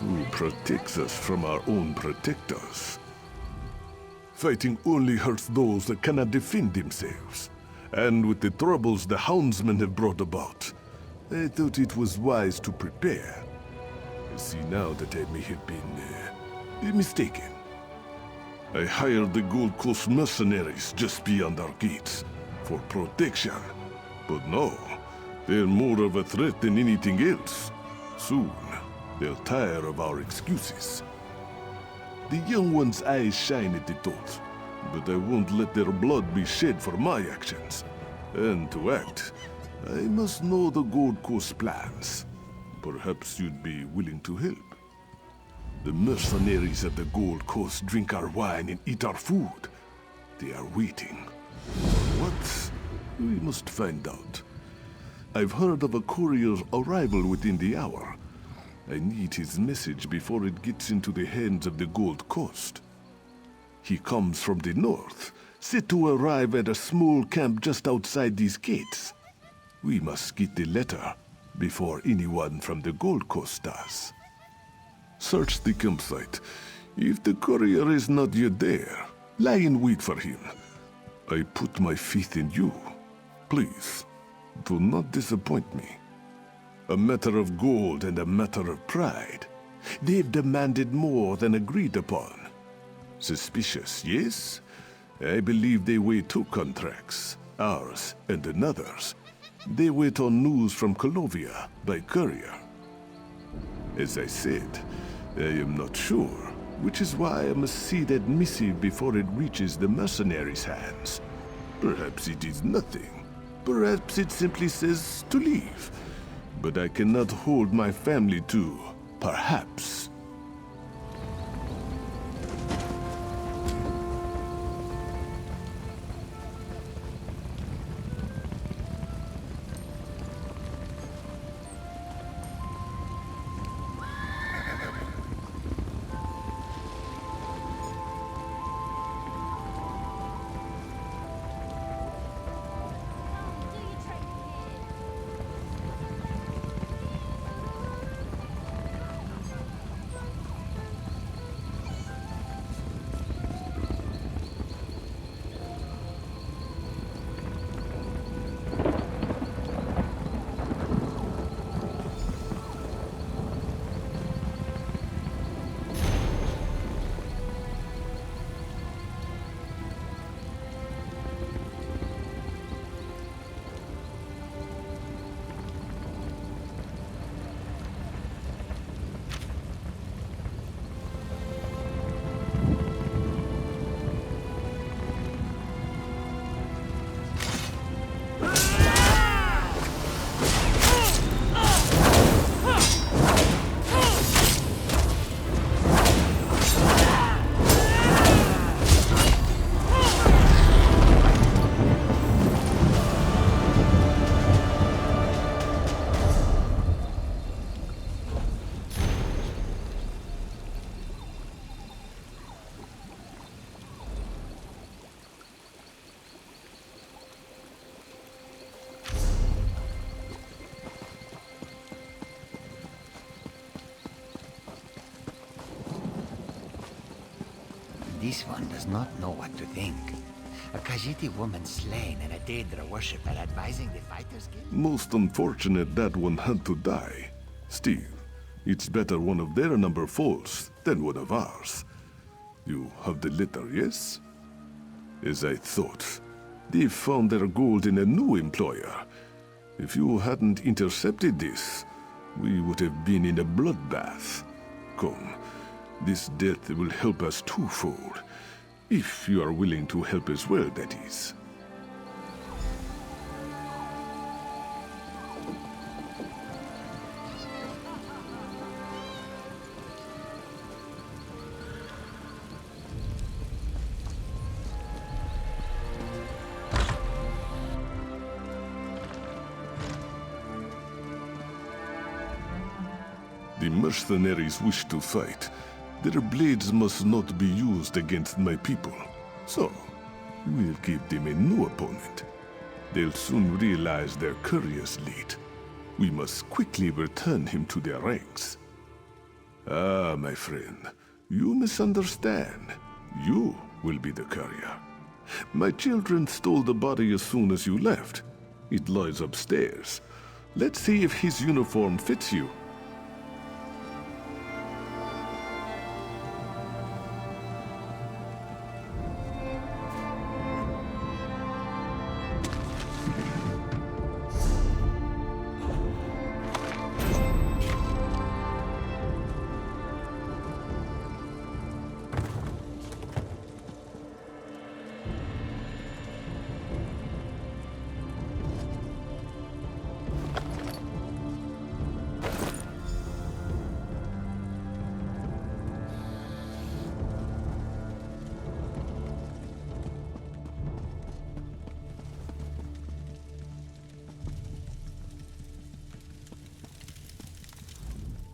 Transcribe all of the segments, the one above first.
Who protects us from our own protectors. Fighting only hurts those that cannot defend themselves. And with the troubles the houndsmen have brought about, I thought it was wise to prepare. I see now that I may have been mistaken. I hired the Gold Coast mercenaries just beyond our gates for protection. But no, they're more of a threat than anything else. Soon, they'll tire of our excuses. The young one's eyes shine at the thought, but I won't let their blood be shed for my actions. And to act, I must know the Gold Coast plans. Perhaps you'd be willing to help. The mercenaries at the Gold Coast drink our wine and eat our food. They are waiting. For what? We must find out. I've heard of a courier's arrival within the hour. I need his message before it gets into the hands of the Gold Coast. He comes from the north, set to arrive at a small camp just outside these gates. We must get the letter before anyone from the Gold Coast does. Search the campsite. If the courier is not yet there, lie in wait for him. I put my faith in you. Please, do not disappoint me. A matter of gold and a matter of pride. They've demanded more than agreed upon. Suspicious, yes? I believe they weigh two contracts, ours and another's. They wait on news from Colovia by courier. As I said, I am not sure, which is why I must see that missive before it reaches the mercenaries' hands. Perhaps it is nothing. Perhaps it simply says to leave. But I cannot hold my family to perhaps. This one does not know what to think. A Khajiit woman slain and a Daedra worshipper advising the Fighters Guild? Most unfortunate that one had to die. Still, it's better one of their number falls than one of ours. You have the letter, yes? As I thought, they found their gold in a new employer. If you hadn't intercepted this, we would have been in a bloodbath. Come, this death will help us twofold. If you are willing to help as well, that is. The mercenaries wish to fight. Their blades must not be used against my people. So, we'll give them a new opponent. They'll soon realize their courier's late. We must quickly return him to their ranks. Ah, my friend, you misunderstand. You will be the courier. My children stole the body as soon as you left. It lies upstairs. Let's see if his uniform fits you.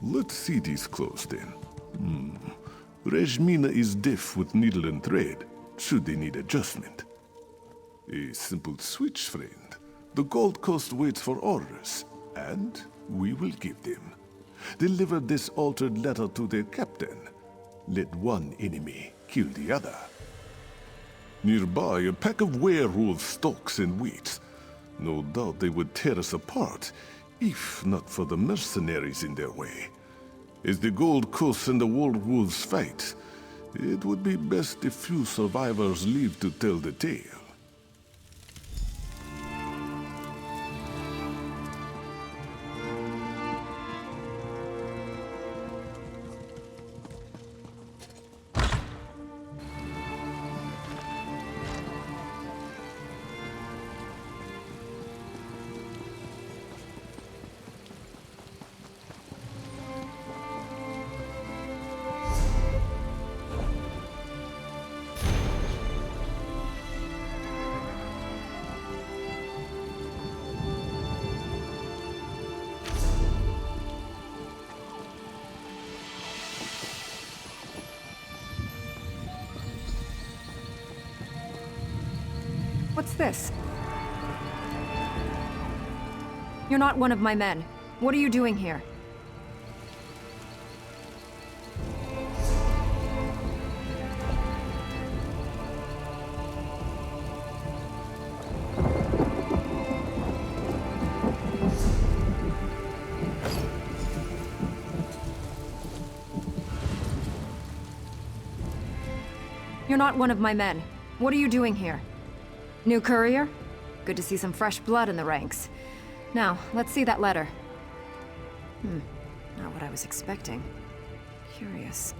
Let's see these clothes then. Rejmina is deaf with needle and thread, should they need adjustment. A simple switch, friend. The Gold Coast waits for orders, and we will give them. Deliver this altered letter to their captain. Let one enemy kill the other. Nearby, a pack of werewolves stalks and waits. No doubt they would tear us apart, if not for the mercenaries in their way. As the Gold Coast and the werewolves fight, it would be best if few survivors live to tell the tale. What's this? You're not one of my men. What are you doing here? You're not one of my men. What are you doing here? New courier? Good to see some fresh blood in the ranks. Now, let's see that letter. Not what I was expecting. Curious.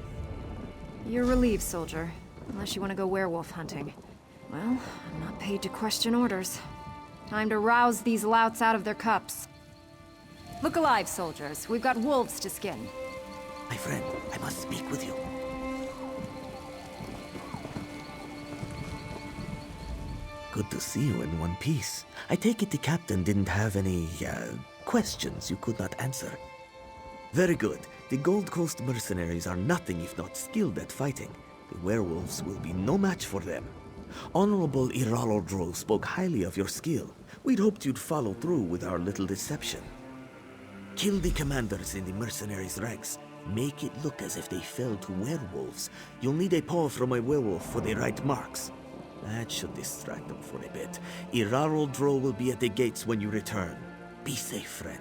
You're relieved, soldier. Unless you want to go werewolf hunting. Well, I'm not paid to question orders. Time to rouse these louts out of their cups. Look alive, soldiers. We've got wolves to skin. My friend, I must speak with you. Good to see you in one piece. I take it the captain didn't have any, questions you could not answer. Very good. The Gold Coast mercenaries are nothing if not skilled at fighting. The werewolves will be no match for them. Honorable Iralodro spoke highly of your skill. We'd hoped you'd follow through with our little deception. Kill the commanders in the mercenaries' ranks. Make it look as if they fell to werewolves. You'll need a paw from a werewolf for the right marks. That should distract them for a bit. Iralodro will be at the gates when you return. Be safe, friend.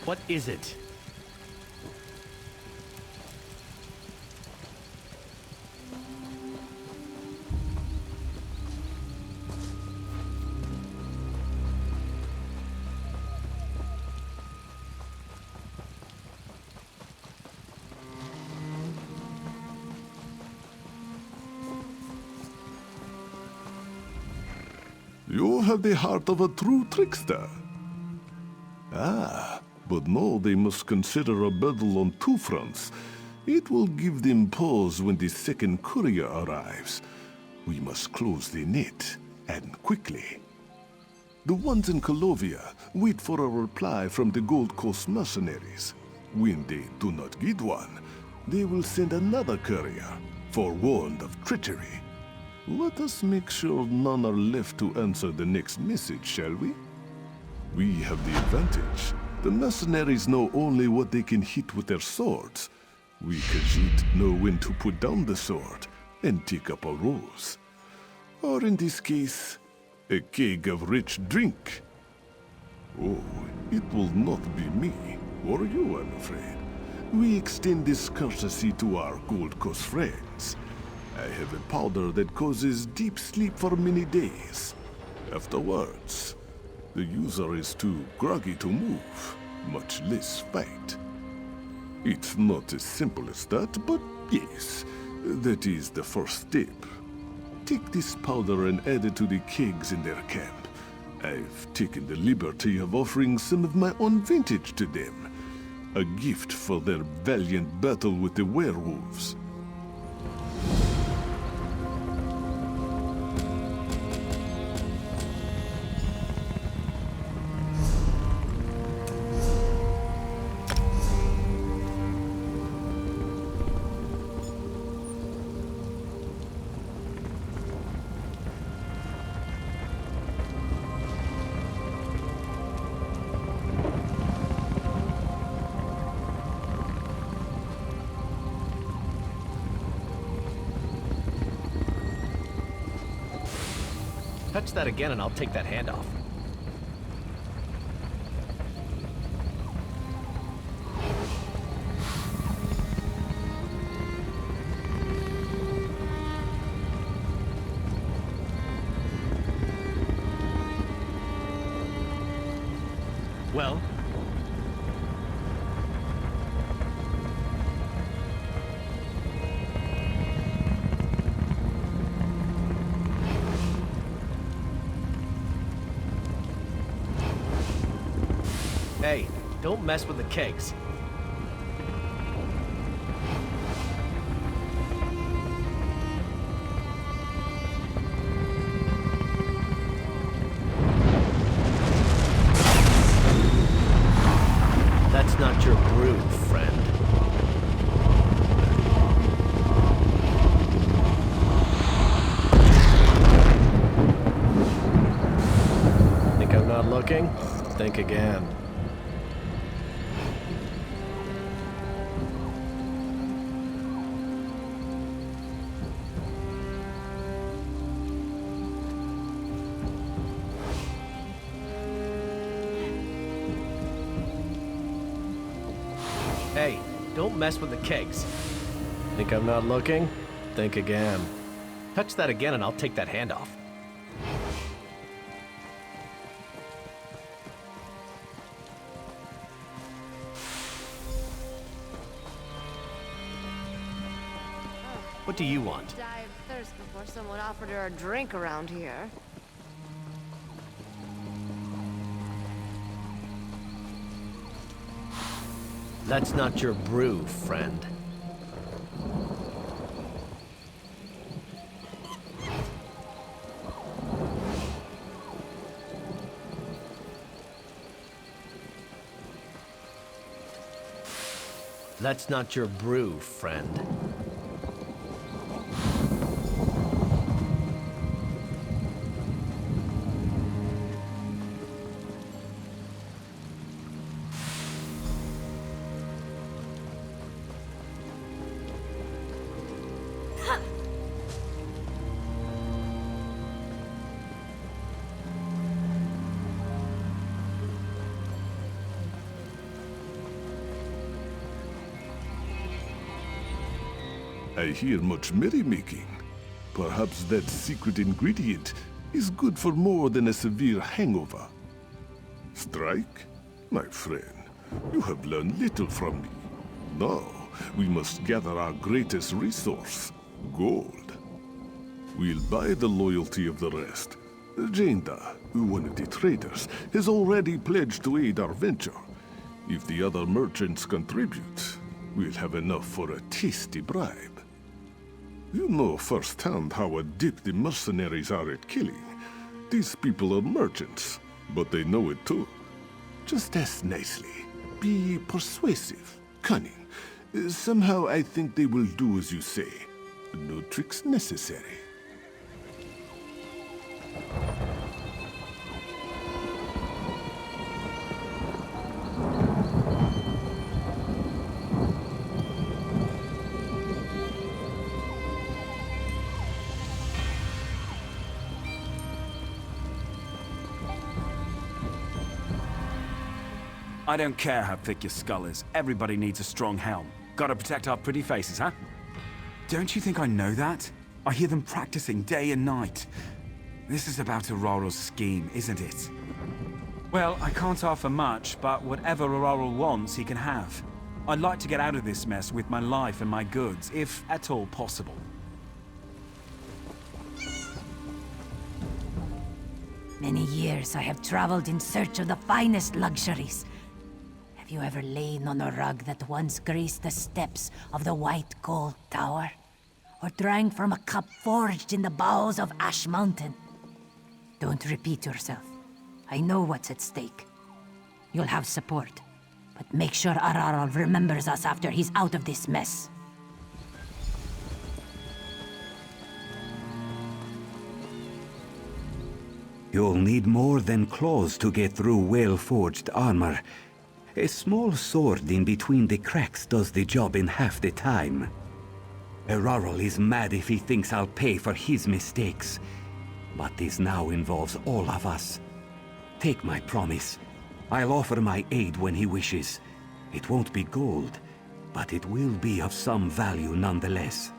What is it? You have the heart of a true trickster. Ah, but no, they must consider a battle on two fronts. It will give them pause when the second courier arrives. We must close the net, and quickly. The ones in Colovia wait for a reply from the Gold Coast mercenaries. When they do not get one, they will send another courier, forewarned of treachery. Let us make sure none are left to answer the next message, shall we? We have the advantage. The mercenaries know only what they can hit with their swords. We khajiit know when to put down the sword and take up a rose. Or in this case, a keg of rich drink. Oh, it will not be me, or you, I'm afraid. We extend this courtesy to our Gold Coast friends. I have a powder that causes deep sleep for many days. Afterwards, the user is too groggy to move, much less fight. It's not as simple as that, but yes, that is the first step. Take this powder and add it to the kegs in their camp. I've taken the liberty of offering some of my own vintage to them. A gift for their valiant battle with the werewolves. Touch that again and I'll take that hand off. Well? Hey, don't mess with the kegs. That's not your brew, friend. Think I'm not looking? Think again. Hey, don't mess with the kegs. Think I'm not looking? Think again. Touch that again and I'll take that hand off. What do you want? Die of thirst before someone offered her a drink around here. That's not your brew, friend. That's not your brew, friend. I hear much merrymaking. Perhaps that secret ingredient is good for more than a severe hangover. Strike? My friend, you have learned little from me. Now, we must gather our greatest resource, gold. We'll buy the loyalty of the rest. Janda, one of the traders, has already pledged to aid our venture. If the other merchants contribute, we'll have enough for a tasty bribe. You know firsthand how adept the mercenaries are at killing. These people are merchants, but they know it too. Just ask nicely. Be persuasive, cunning. Somehow I think they will do as you say. No tricks necessary. I don't care how thick your skull is. Everybody needs a strong helm. Gotta protect our pretty faces, huh? Don't you think I know that? I hear them practicing day and night. This is about Aurora's scheme, isn't it? Well, I can't offer much, but whatever Aurora wants, he can have. I'd like to get out of this mess with my life and my goods, if at all possible. Many years I have traveled in search of the finest luxuries. Have you ever lain on a rug that once graced the steps of the White Gold Tower? Or drank from a cup forged in the bowels of Ash Mountain? Don't repeat yourself. I know what's at stake. You'll have support, but make sure Aurora remembers us after he's out of this mess. You'll need more than claws to get through well-forged armor. A small sword in between the cracks does the job in half the time. Aurora is mad if he thinks I'll pay for his mistakes. But this now involves all of us. Take my promise. I'll offer my aid when he wishes. It won't be gold, but it will be of some value nonetheless.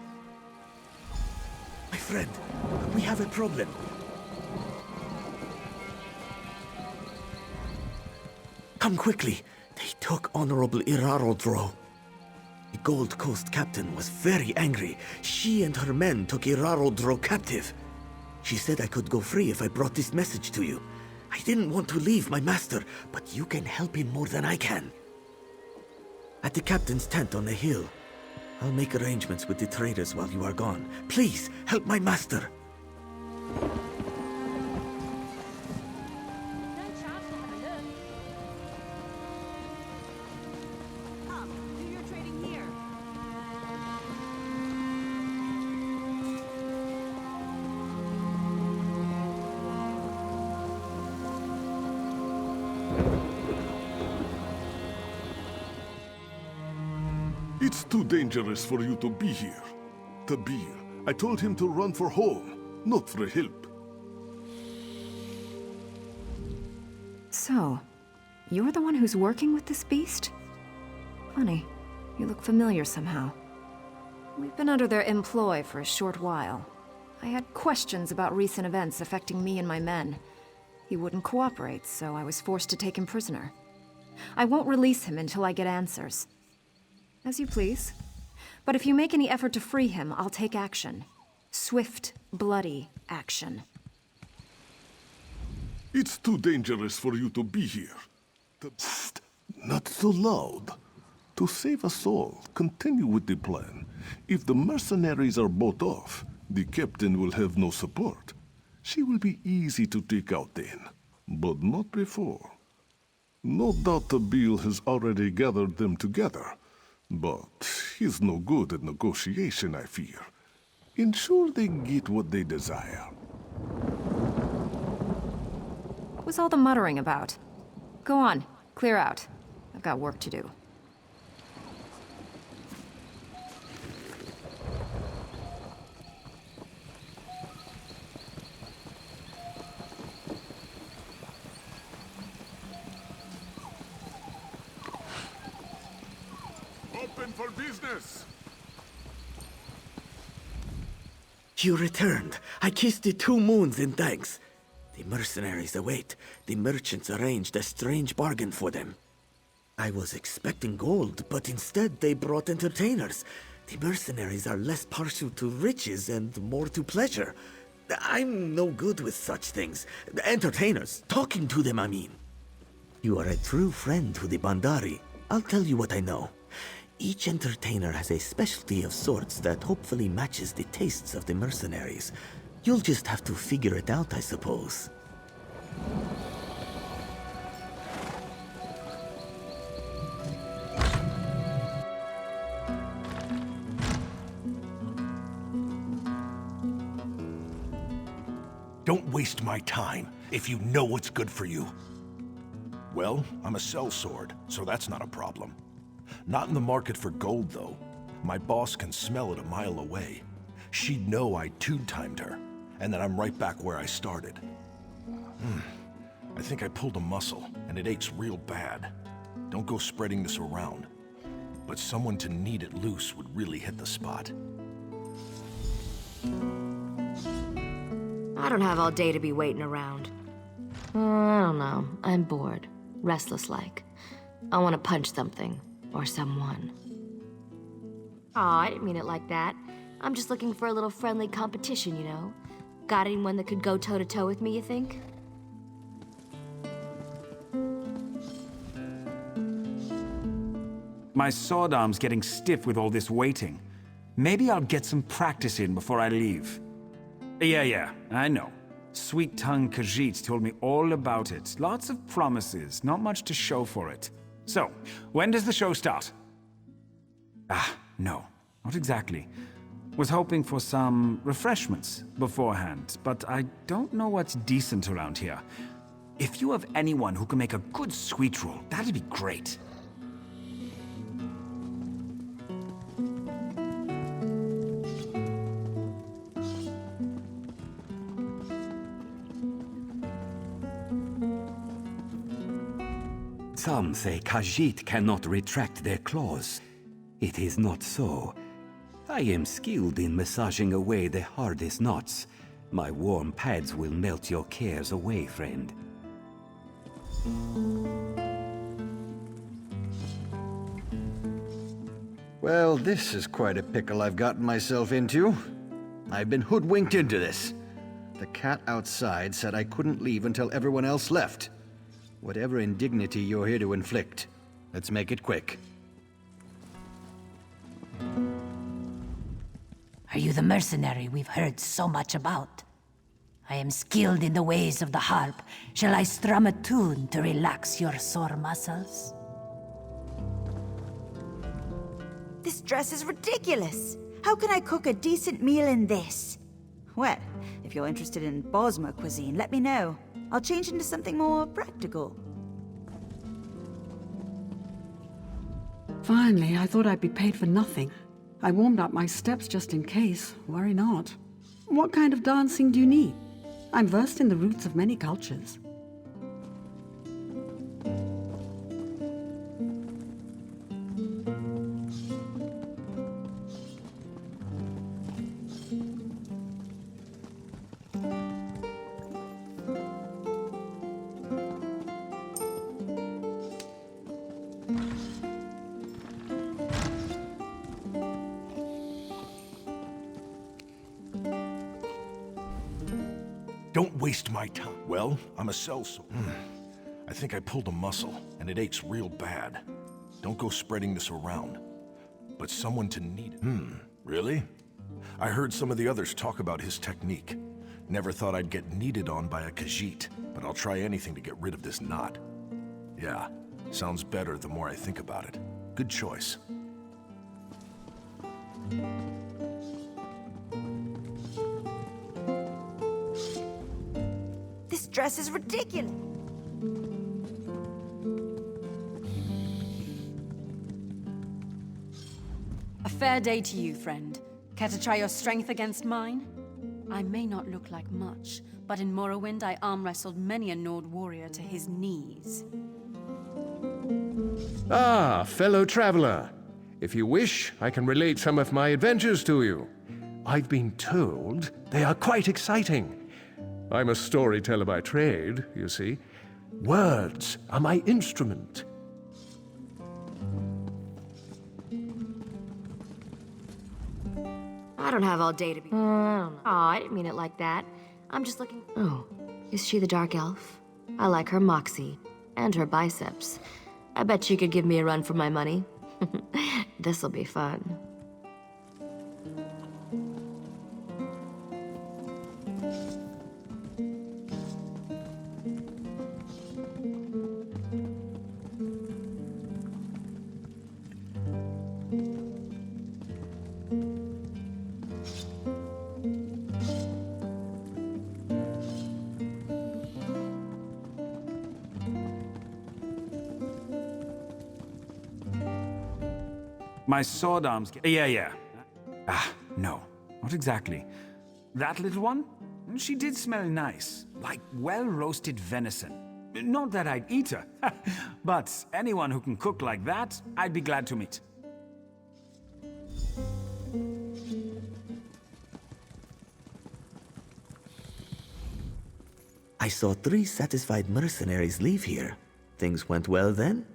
My friend, we have a problem. Come quickly. They took Honorable Irarodro. The Gold Coast captain was very angry. She and her men took Irarodro captive. She said I could go free if I brought this message to you. I didn't want to leave my master, but you can help him more than I can. At the captain's tent on the hill. I'll make arrangements with the traders while you are gone. Please, help my master. It's too dangerous for you to be here. Tabir, I told him to run for home, not for help. So, you're the one who's working with this beast? Funny. You look familiar somehow. We've been under their employ for a short while. I had questions about recent events affecting me and my men. He wouldn't cooperate, so I was forced to take him prisoner. I won't release him until I get answers. As you please. But if you make any effort to free him, I'll take action. Swift, bloody action. It's too dangerous for you to be here. Psst, not so loud. To save us all, continue with the plan. If the mercenaries are bought off, the captain will have no support. She will be easy to take out then, but not before. No doubt Tabil has already gathered them together. But he's no good at negotiation, I fear. Ensure they get what they desire. What was all the muttering about? Go on, clear out. I've got work to do. Open for business! You returned. I kissed the 2 moons in thanks. The mercenaries await. The merchants arranged a strange bargain for them. I was expecting gold, but instead they brought entertainers. The mercenaries are less partial to riches and more to pleasure. I'm no good with such things. Entertainers, talking to them, I mean. You are a true friend to the Bandari. I'll tell you what I know. Each entertainer has a specialty of sorts that hopefully matches the tastes of the mercenaries. You'll just have to figure it out, I suppose. Don't waste my time if you know what's good for you. Well, I'm a sellsword, so that's not a problem. Not in the market for gold, though. My boss can smell it a mile away. She'd know I two-timed her, and then I'm right back where I started. I think I pulled a muscle, and it aches real bad. Don't go spreading this around. But someone to knead it loose would really hit the spot. I don't have all day to be waiting around. I don't know. I'm bored. Restless-like. I want to punch something. Or someone. Aw, I didn't mean it like that. I'm just looking for a little friendly competition, you know? Got anyone that could go toe-to-toe with me, you think? My sword arm's getting stiff with all this waiting. Maybe I'll get some practice in before I leave. Yeah, I know. Sweet-tongued Khajiit told me all about it. Lots of promises, not much to show for it. So, when does the show start? No, not exactly. Was hoping for some refreshments beforehand, but I don't know what's decent around here. If you have anyone who can make a good sweet roll, that'd be great. Some say Khajiit cannot retract their claws. It is not so. I am skilled in massaging away the hardest knots. My warm pads will melt your cares away, friend. Well, this is quite a pickle I've gotten myself into. I've been hoodwinked into this. The cat outside said I couldn't leave until everyone else left. Whatever indignity you're here to inflict, let's make it quick. Are you the mercenary we've heard so much about? I am skilled in the ways of the harp. Shall I strum a tune to relax your sore muscles? This dress is ridiculous. How can I cook a decent meal in this? Well, if you're interested in Bosmer cuisine, let me know. I'll change into something more practical. Finally, I thought I'd be paid for nothing. I warmed up my steps just in case. Worry not. What kind of dancing do you need? I'm versed in the roots of many cultures. Don't waste my time. Well, I'm a sellsword. I think I pulled a muscle, and it aches real bad. Don't go spreading this around. But someone to knead it. Really? I heard some of the others talk about his technique. Never thought I'd get kneaded on by a khajiit, but I'll try anything to get rid of this knot. Yeah, sounds better the more I think about it. Good choice. This dress is ridiculous. A fair day to you, friend. Care to try your strength against mine? I may not look like much, but in Morrowind I arm-wrestled many a Nord warrior to his knees. Ah, fellow traveler. If you wish, I can relate some of my adventures to you. I've been told they are quite exciting. I'm a storyteller by trade, you see. Words are my instrument. I don't have all day to be. I don't know. Aw, I didn't mean it like that. I'm just looking. Oh, is she the dark elf? I like her moxie and her biceps. I bet she could give me a run for my money. This'll be fun. My sword arms... Yeah. No, not exactly. That little one? She did smell nice, like well-roasted venison. Not that I'd eat her, but anyone who can cook like that, I'd be glad to meet. I saw 3 satisfied mercenaries leave here. Things went well then?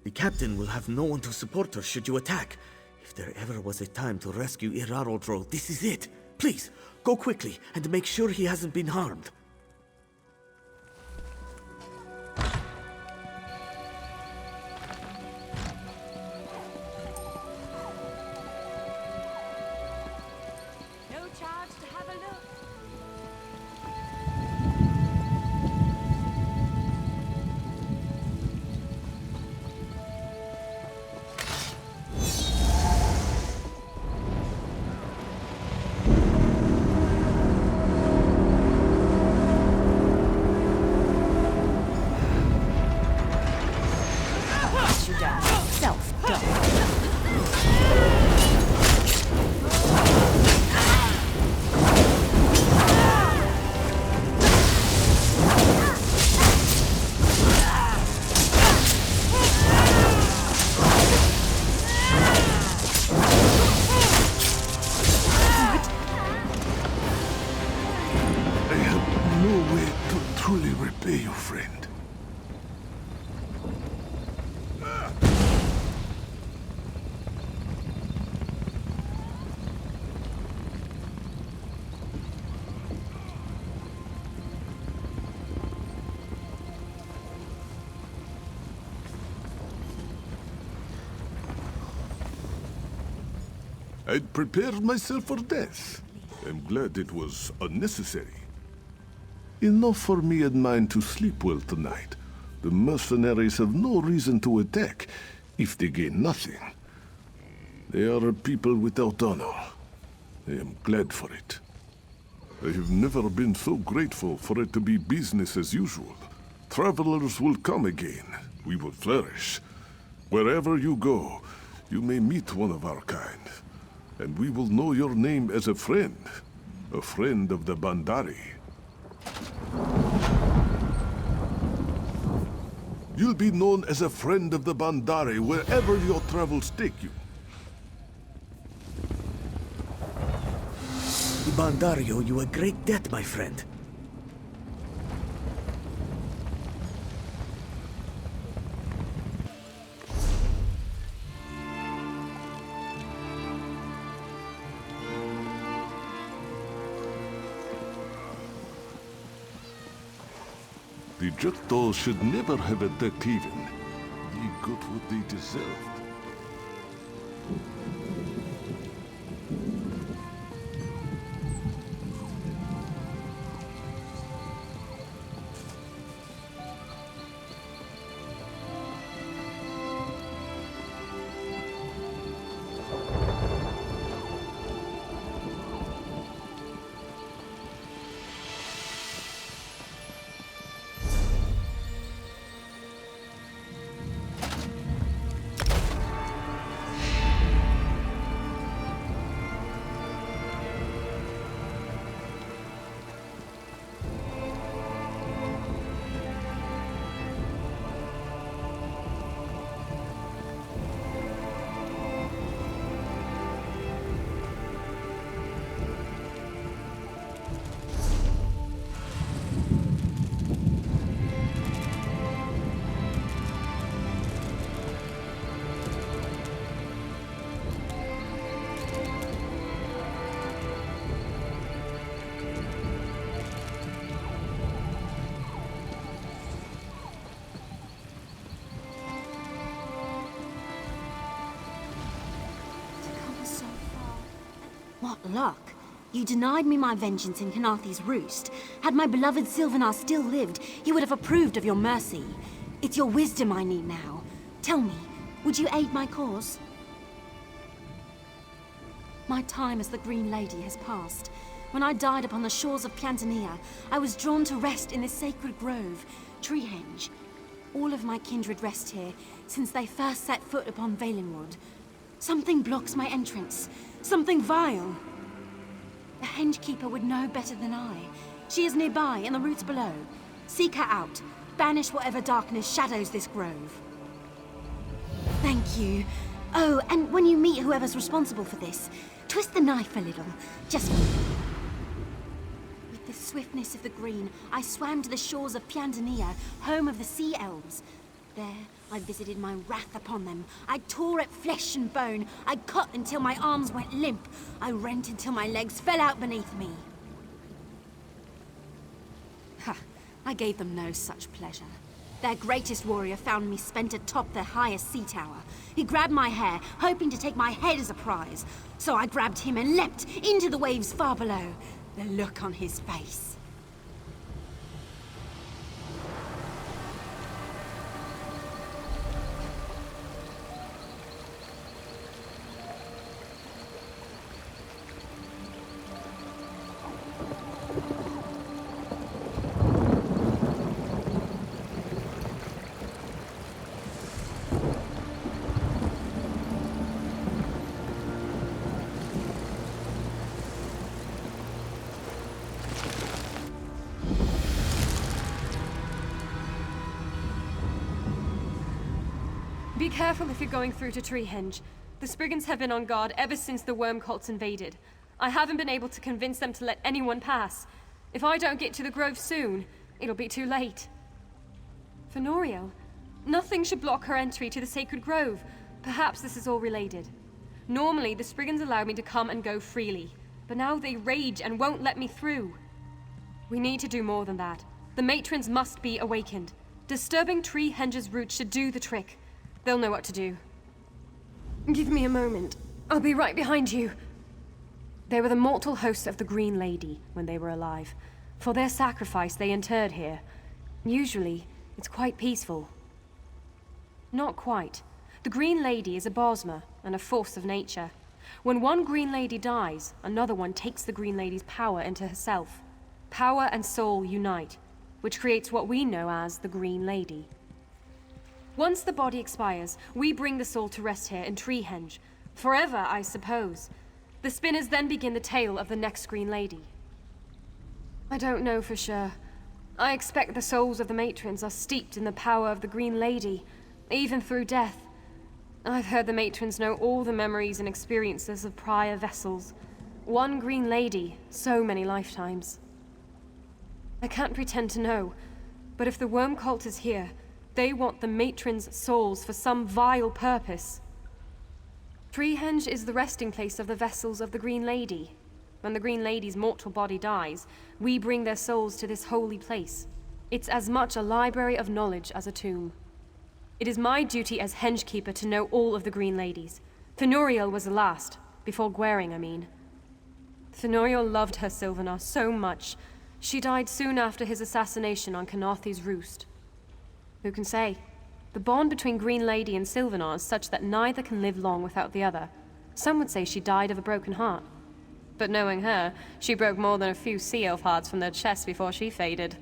The captain will have no one to support her should you attack. If there ever was a time to rescue Irarodro, this is it. Please, go quickly and make sure he hasn't been harmed. No charge to have a look. I'd prepared myself for death. I'm glad it was unnecessary. Enough for me and mine to sleep well tonight. The mercenaries have no reason to attack if they gain nothing. They are a people without honor. I am glad for it. I have never been so grateful for it to be business as usual. Travelers will come again. We will flourish. Wherever you go, you may meet one of our kind. And we will know your name as a friend of the Bandari. You'll be known as a friend of the Bandari wherever your travels take you. The Bandari owe you a great debt, my friend. The Jackdaws should never have attacked even. They got what they deserved. What luck. You denied me my vengeance in Kanathi's Roost. Had my beloved Sylvanar still lived, he would have approved of your mercy. It's your wisdom I need now. Tell me, would you aid my cause? My time as the Green Lady has passed. When I died upon the shores of Piantania, I was drawn to rest in this sacred grove, Treehenge. All of my kindred rest here, since they first set foot upon Valenwood. Something blocks my entrance. Something vile. The Henge Keeper would know better than I. She is nearby, in the roots below. Seek her out. Banish whatever darkness shadows this grove. Thank you. Oh, and when you meet whoever's responsible for this, twist the knife a little. Just for me. With the swiftness of the green, I swam to the shores of Piantania, home of the Sea Elves. There, I visited my wrath upon them. I tore at flesh and bone. I cut until my arms went limp. I rent until my legs fell out beneath me. Ha! I gave them no such pleasure. Their greatest warrior found me spent atop their highest sea tower. He grabbed my hair, hoping to take my head as a prize. So I grabbed him and leapt into the waves far below. The look on his face. Be careful if you're going through to Treehenge. The Spriggans have been on guard ever since the worm cults invaded. I haven't been able to convince them to let anyone pass. If I don't get to the grove soon, it'll be too late. For Noriel, nothing should block her entry to the sacred grove. Perhaps this is all related. Normally, the Spriggans allow me to come and go freely, but now they rage and won't let me through. We need to do more than that. The matrons must be awakened. Disturbing Treehenge's roots should do the trick. They'll know what to do. Give me a moment. I'll be right behind you. They were the mortal hosts of the Green Lady when they were alive. For their sacrifice, they interred here. Usually, it's quite peaceful. Not quite. The Green Lady is a Bosma and a force of nature. When one Green Lady dies, another one takes the Green Lady's power into herself. Power and soul unite, which creates what we know as the Green Lady. Once the body expires, we bring the soul to rest here in Treehenge. Forever, I suppose. The spinners then begin the tale of the next Green Lady. I don't know for sure. I expect the souls of the matrons are steeped in the power of the Green Lady, even through death. I've heard the matrons know all the memories and experiences of prior vessels. One Green Lady, so many lifetimes. I can't pretend to know, but if the worm cult is here, they want the matrons' souls for some vile purpose. Treehenge is the resting place of the vessels of the Green Lady. When the Green Lady's mortal body dies, we bring their souls to this holy place. It's as much a library of knowledge as a tomb. It is my duty as Henge Keeper to know all of the Green Ladies. Fenoriel was the last, before Gwaring, I mean. Fenoriel loved her Sylvanar so much. She died soon after his assassination on Kanathi's Roost. Who can say? The bond between Green Lady and Sylvanar is such that neither can live long without the other. Some would say she died of a broken heart. But knowing her, she broke more than a few sea elf hearts from their chests before she faded.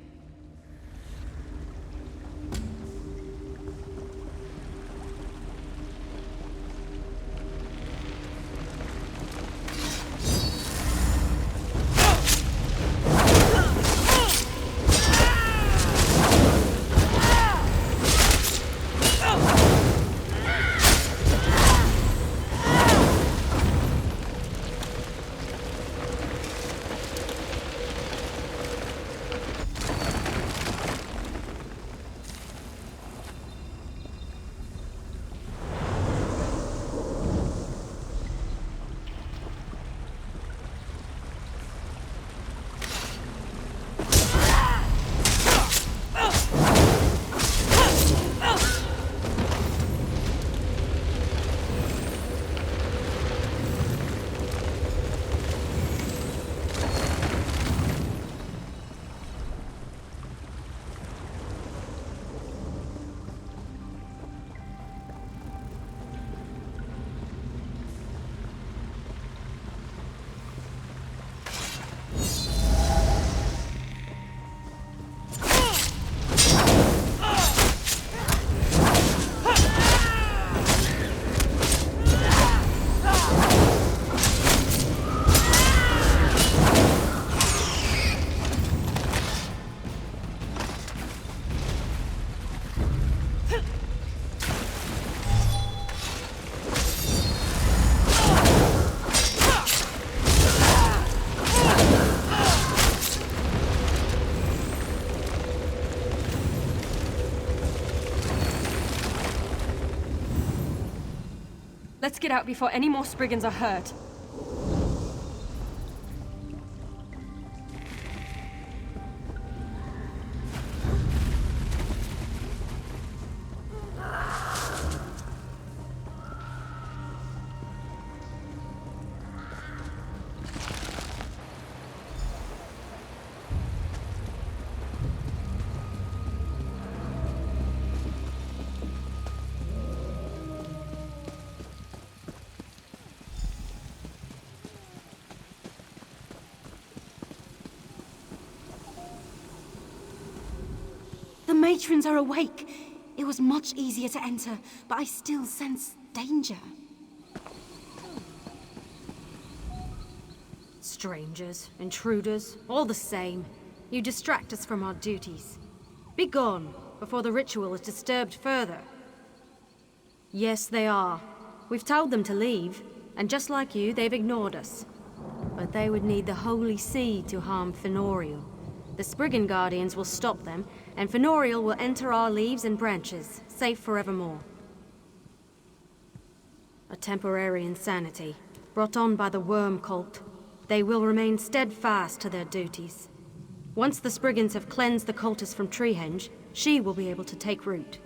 Let's get out before any more Spriggans are hurt. The matrons are awake. It was much easier to enter, but I still sense danger. Strangers, intruders, all the same. You distract us from our duties. Be gone, before the ritual is disturbed further. Yes, they are. We've told them to leave, and just like you, they've ignored us. But they would need the Holy See to harm Fenoriel. The Spriggan Guardians will stop them, and Fenoriel will enter our leaves and branches, safe forevermore. A temporary insanity, brought on by the worm cult. They will remain steadfast to their duties. Once the Spriggans have cleansed the cultist from Treehenge, she will be able to take root.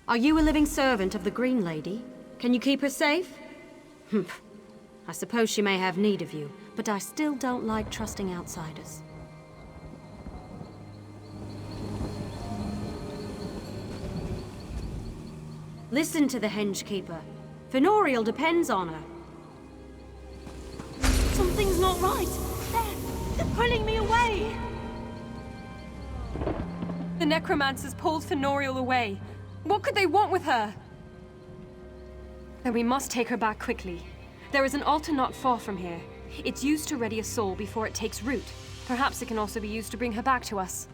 Are you a living servant of the Green Lady? Can you keep her safe? Humph. I suppose she may have need of you, but I still don't like trusting outsiders. Listen to the Henge Keeper. Fenoriel depends on her. Something's not right. They're pulling me away. The necromancers pulled Fenoriel away. What could they want with her? Then we must take her back quickly. There is an altar not far from here. It's used to ready a soul before it takes root. Perhaps it can also be used to bring her back to us.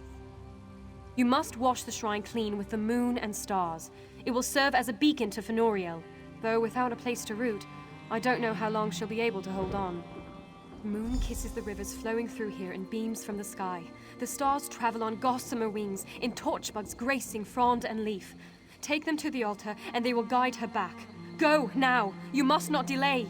You must wash the shrine clean with the moon and stars. It will serve as a beacon to Fenoriel. Though without a place to root, I don't know how long she'll be able to hold on. The moon kisses the rivers flowing through here in beams from the sky. The stars travel on gossamer wings, in torchbugs gracing frond and leaf. Take them to the altar, and they will guide her back. Go, now! You must not delay!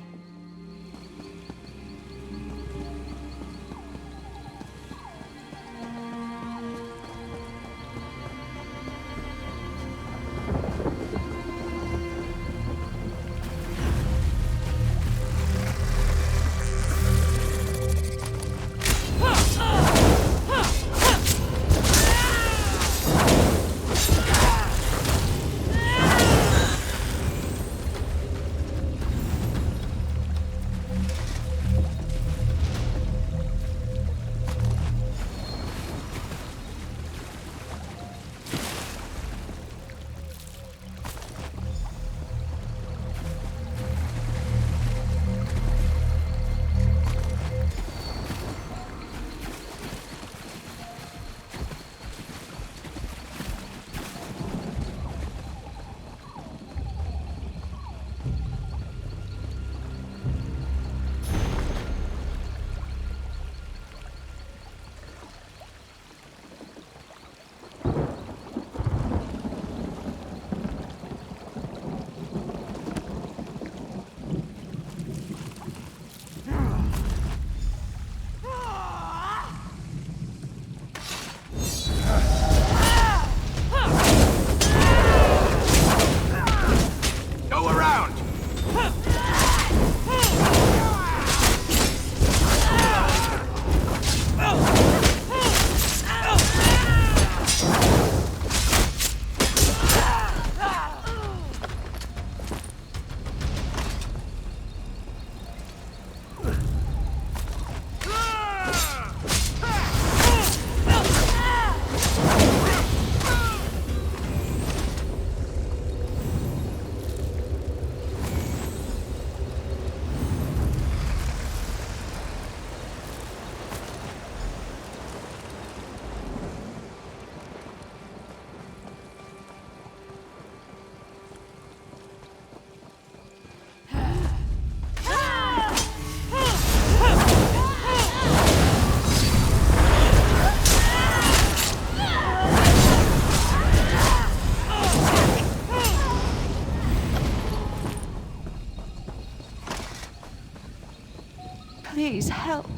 Everybody's help.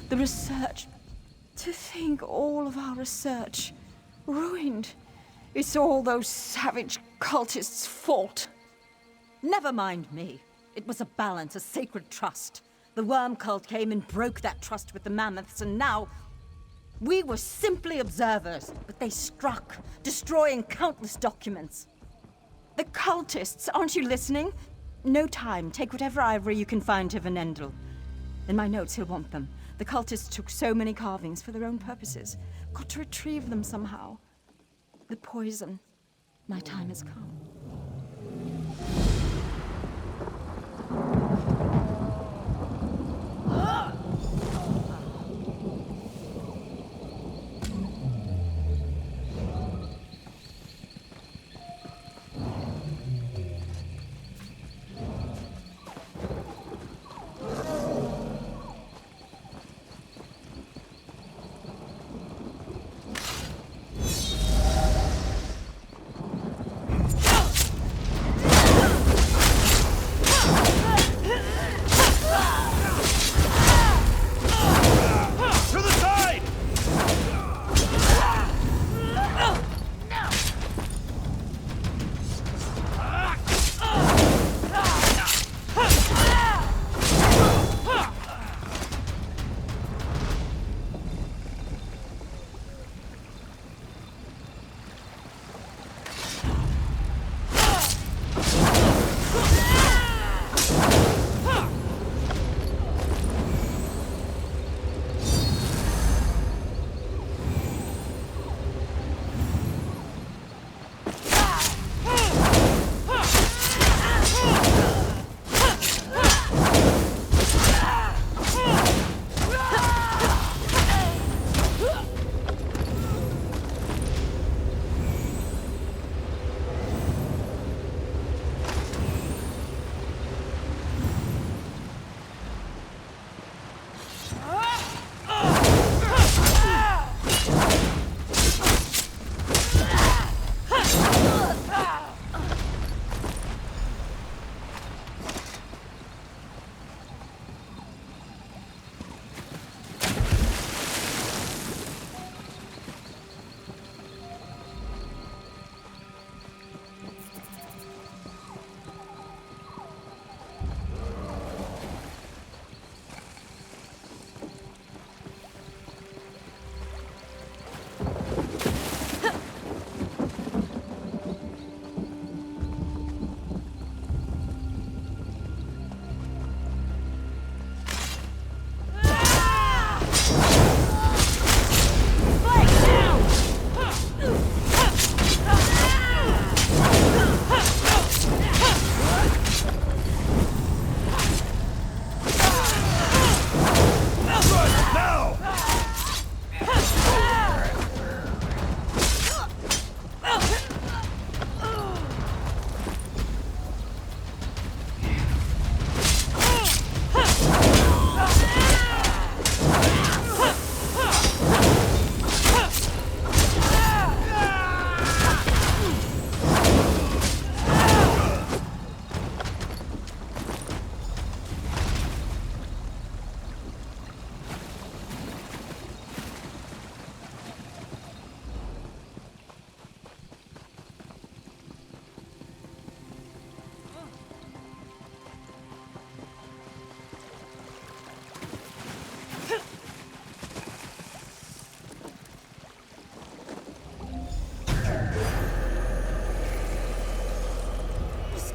The research. To think all of our research ruined. It's all those savage cultists' fault. Never mind me. It was a balance, a sacred trust. The worm cult came and broke that trust with the mammoths, and now... we were simply observers, but they struck, destroying countless documents. The cultists, aren't you listening? No time. Take whatever ivory you can find to Venendel. In my notes, he'll want them. The cultists took so many carvings for their own purposes. Got to retrieve them somehow. The poison. My time has come.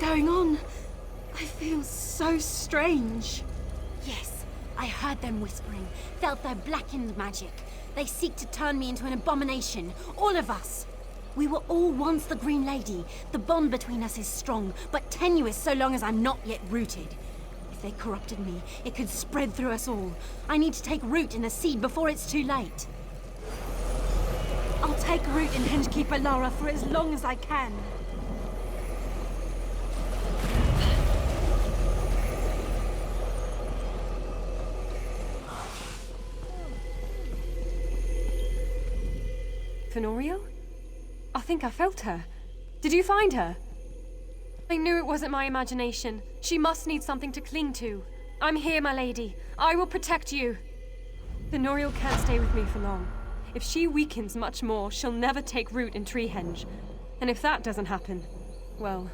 going on? I feel so strange. Yes, I heard them whispering, felt their blackened magic. They seek to turn me into an abomination, all of us. We were all once the Green Lady. The bond between us is strong, but tenuous so long as I'm not yet rooted. If they corrupted me, it could spread through us all. I need to take root in the seed before it's too late. I'll take root in Hengekeeper Lara for as long as I can. Fenorio? I think I felt her. Did you find her? I knew it wasn't my imagination. She must need something to cling to. I'm here, my lady. I will protect you. The Noriel can't stay with me for long. If she weakens much more, she'll never take root in Treehenge. And if that doesn't happen, well...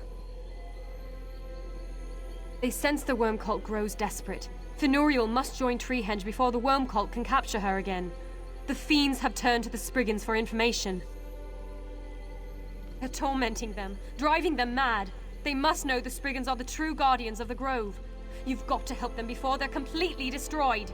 They sense the worm cult grows desperate. Finuriel must join Treehenge before the worm cult can capture her again. The fiends have turned to the Spriggans for information. They're tormenting them, driving them mad. They must know the Spriggans are the true guardians of the Grove. You've got to help them before they're completely destroyed.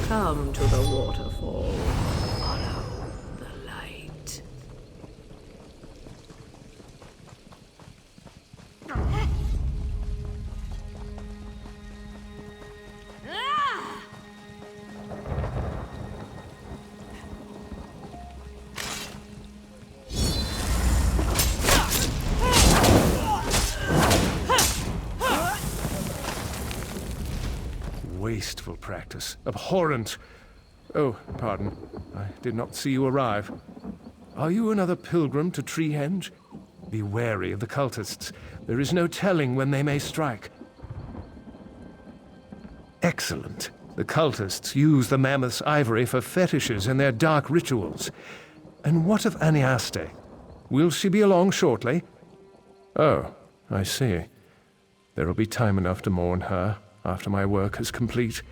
Come to the waterfall. Follow the light. Wasteful practice. Abhorrent. Oh, pardon. I did not see you arrive. Are you another pilgrim to Treehenge? Be wary of the cultists. There is no telling when they may strike. Excellent. The cultists use the mammoth's ivory for fetishes and their dark rituals. And what of Aniaste? Will she be along shortly? Oh, I see. There will be time enough to mourn her after my work is complete.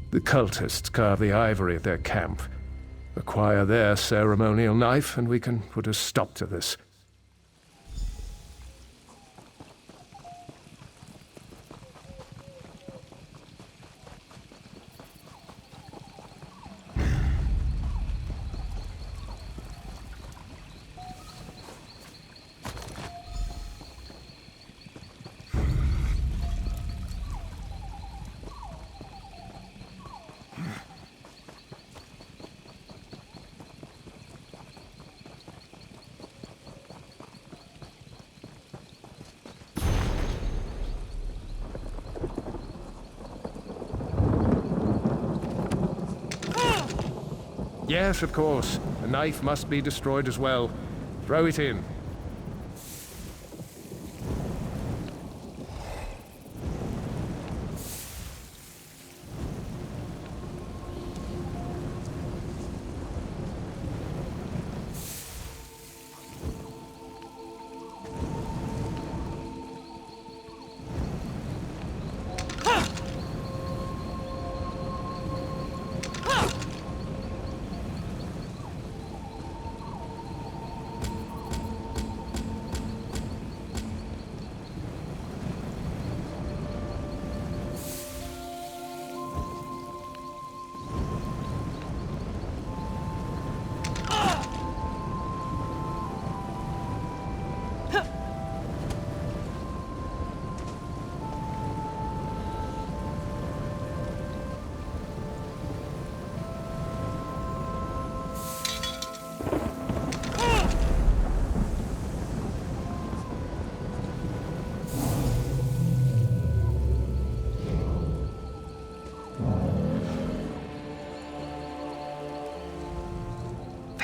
The cultists carve the ivory at their camp. Acquire their ceremonial knife, and we can put a stop to this. Yes, of course. The knife must be destroyed as well. Throw it in.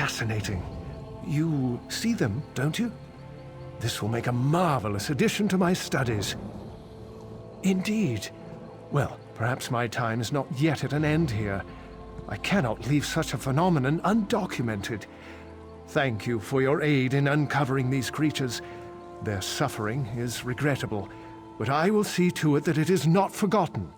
fascinating. You see them, don't you? This will make a marvelous addition to my studies. Indeed. Well, perhaps my time is not yet at an end here. I cannot leave such a phenomenon undocumented. Thank you for your aid in uncovering these creatures. Their suffering is regrettable, but I will see to it that it is not forgotten.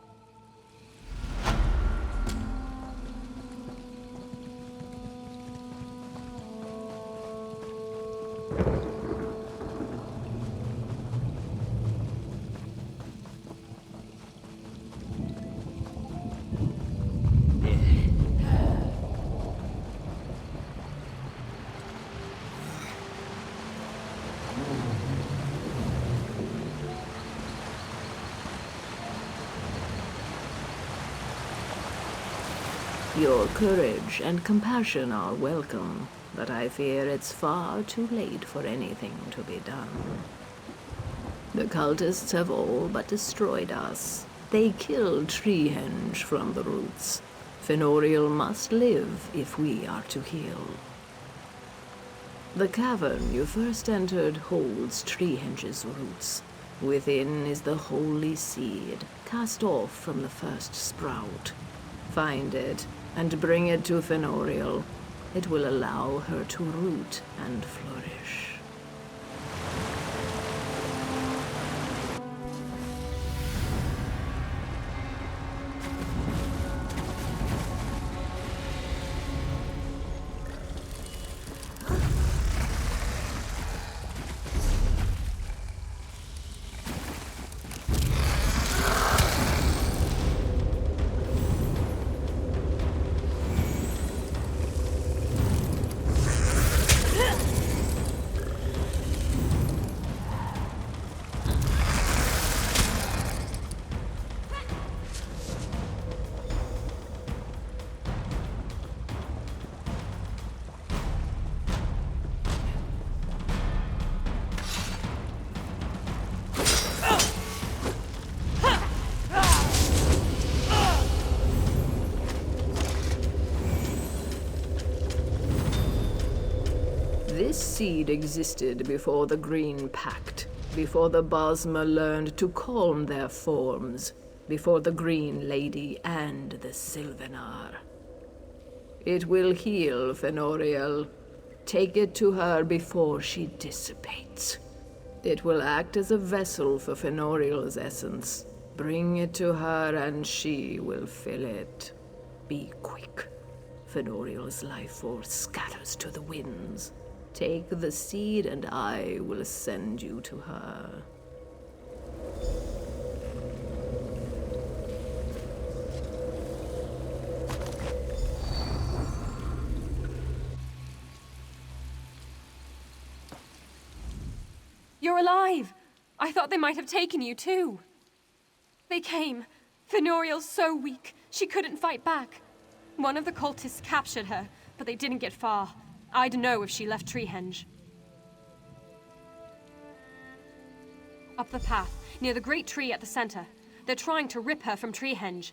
Your courage and compassion are welcome, but I fear it's far too late for anything to be done. The cultists have all but destroyed us. They killed Treehenge from the roots. Fenoriel must live if we are to heal. The cavern you first entered holds Treehenge's roots. Within is the holy seed, cast off from the first sprout. Find it, and bring it to Fenoriel. It will allow her to root and flourish. This seed existed before the Green Pact, before the Bosmer learned to calm their forms, before the Green Lady and the Sylvanar. It will heal Fenoriel. Take it to her before she dissipates. It will act as a vessel for Fenoriel's essence. Bring it to her and she will fill it. Be quick. Fenoriel's life force scatters to the winds. Take the seed and I will send you to her. You're alive! I thought they might have taken you too. They came. Fenoriel's so weak, she couldn't fight back. One of the cultists captured her, but they didn't get far. I'd know if she left Treehenge. Up the path, near the great tree at the center. They're trying to rip her from Treehenge.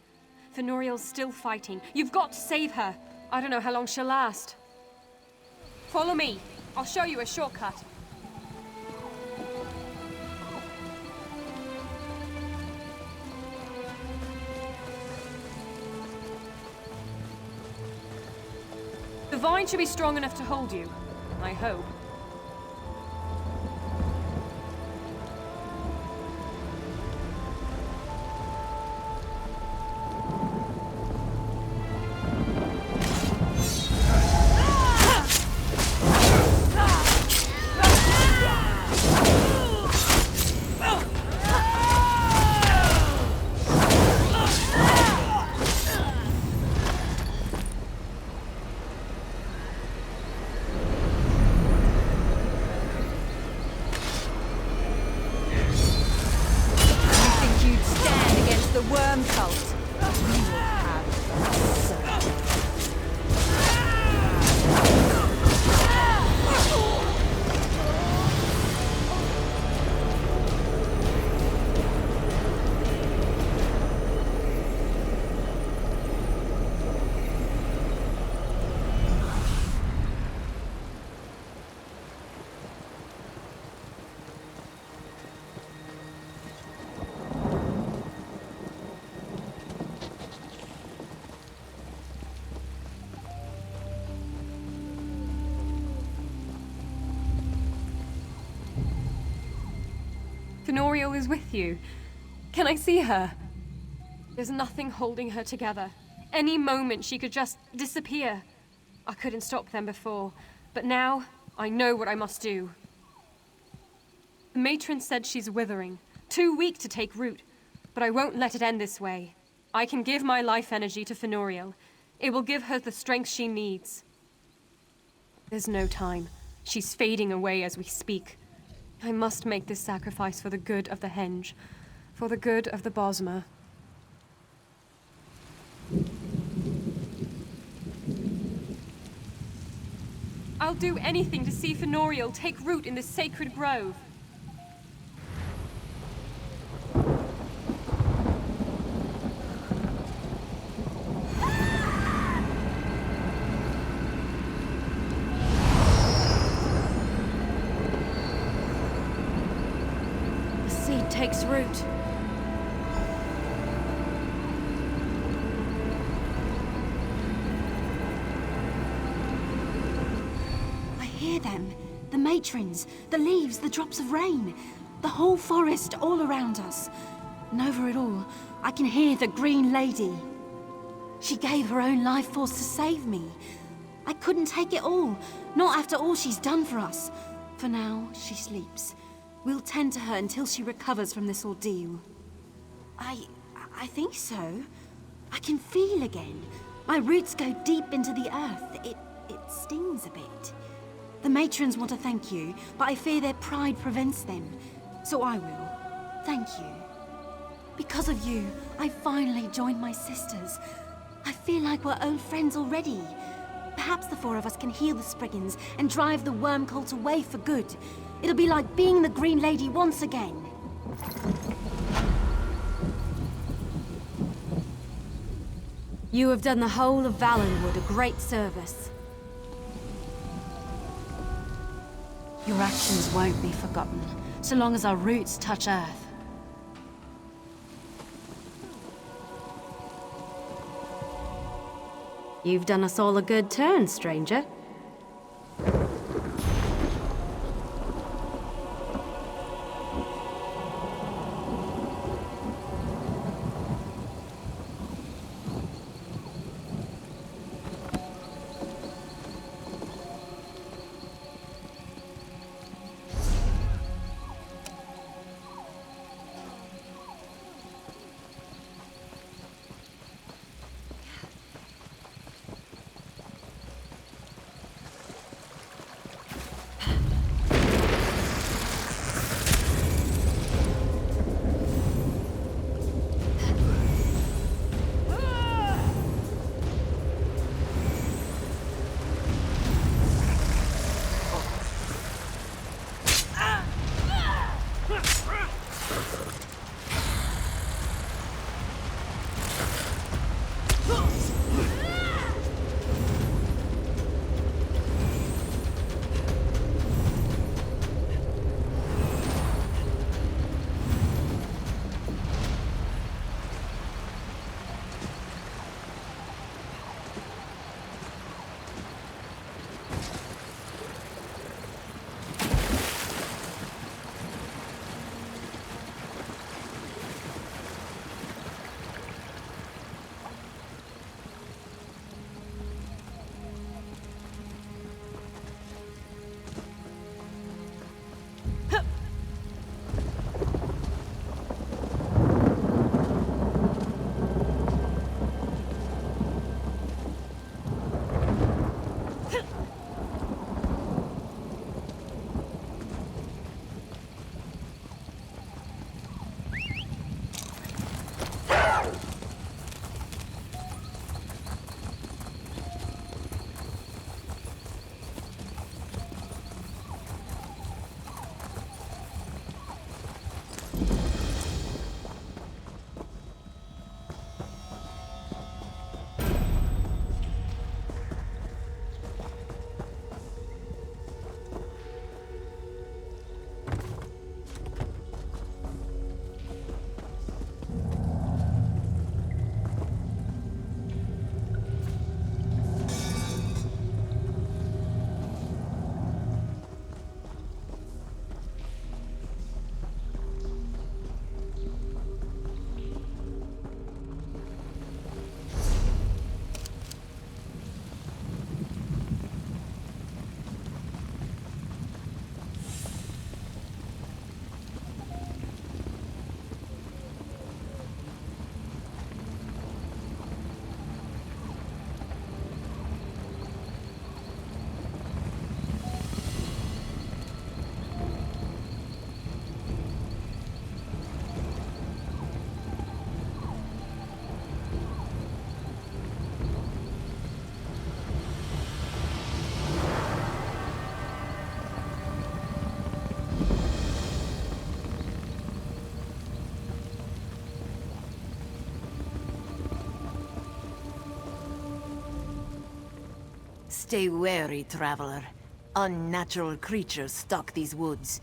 Fenoriel's still fighting. You've got to save her. I don't know how long she'll last. Follow me. I'll show you a shortcut. The vine should be strong enough to hold you. I hope. Fenoriel is with you. Can I see her? There's nothing holding her together. Any moment she could just disappear. I couldn't stop them before, but now I know what I must do. The matron said she's withering, too weak to take root, but I won't let it end this way. I can give my life energy to Fenoriel. It will give her the strength she needs. There's no time. She's fading away as we speak. I must make this sacrifice for the good of the Henge, for the good of the Bosmer. I'll do anything to see Fenoriel take root in this sacred grove. The seed takes root. Hear them. The matrons, the leaves, the drops of rain. The whole forest all around us. And over it all, I can hear the Green Lady. She gave her own life force to save me. I couldn't take it all, not after all she's done for us. For now, she sleeps. We'll tend to her until she recovers from this ordeal. I think so. I can feel again. My roots go deep into the earth. It stings a bit. The matrons want to thank you, but I fear their pride prevents them. So I will. Thank you. Because of you, I finally joined my sisters. I feel like we're old friends already. Perhaps the four of us can heal the Spriggans and drive the worm cult away for good. It'll be like being the Green Lady once again. You have done the whole of Valenwood a great service. Your actions won't be forgotten, so long as our roots touch Earth. You've done us all a good turn, stranger. Stay wary, traveler. Unnatural creatures stalk these woods.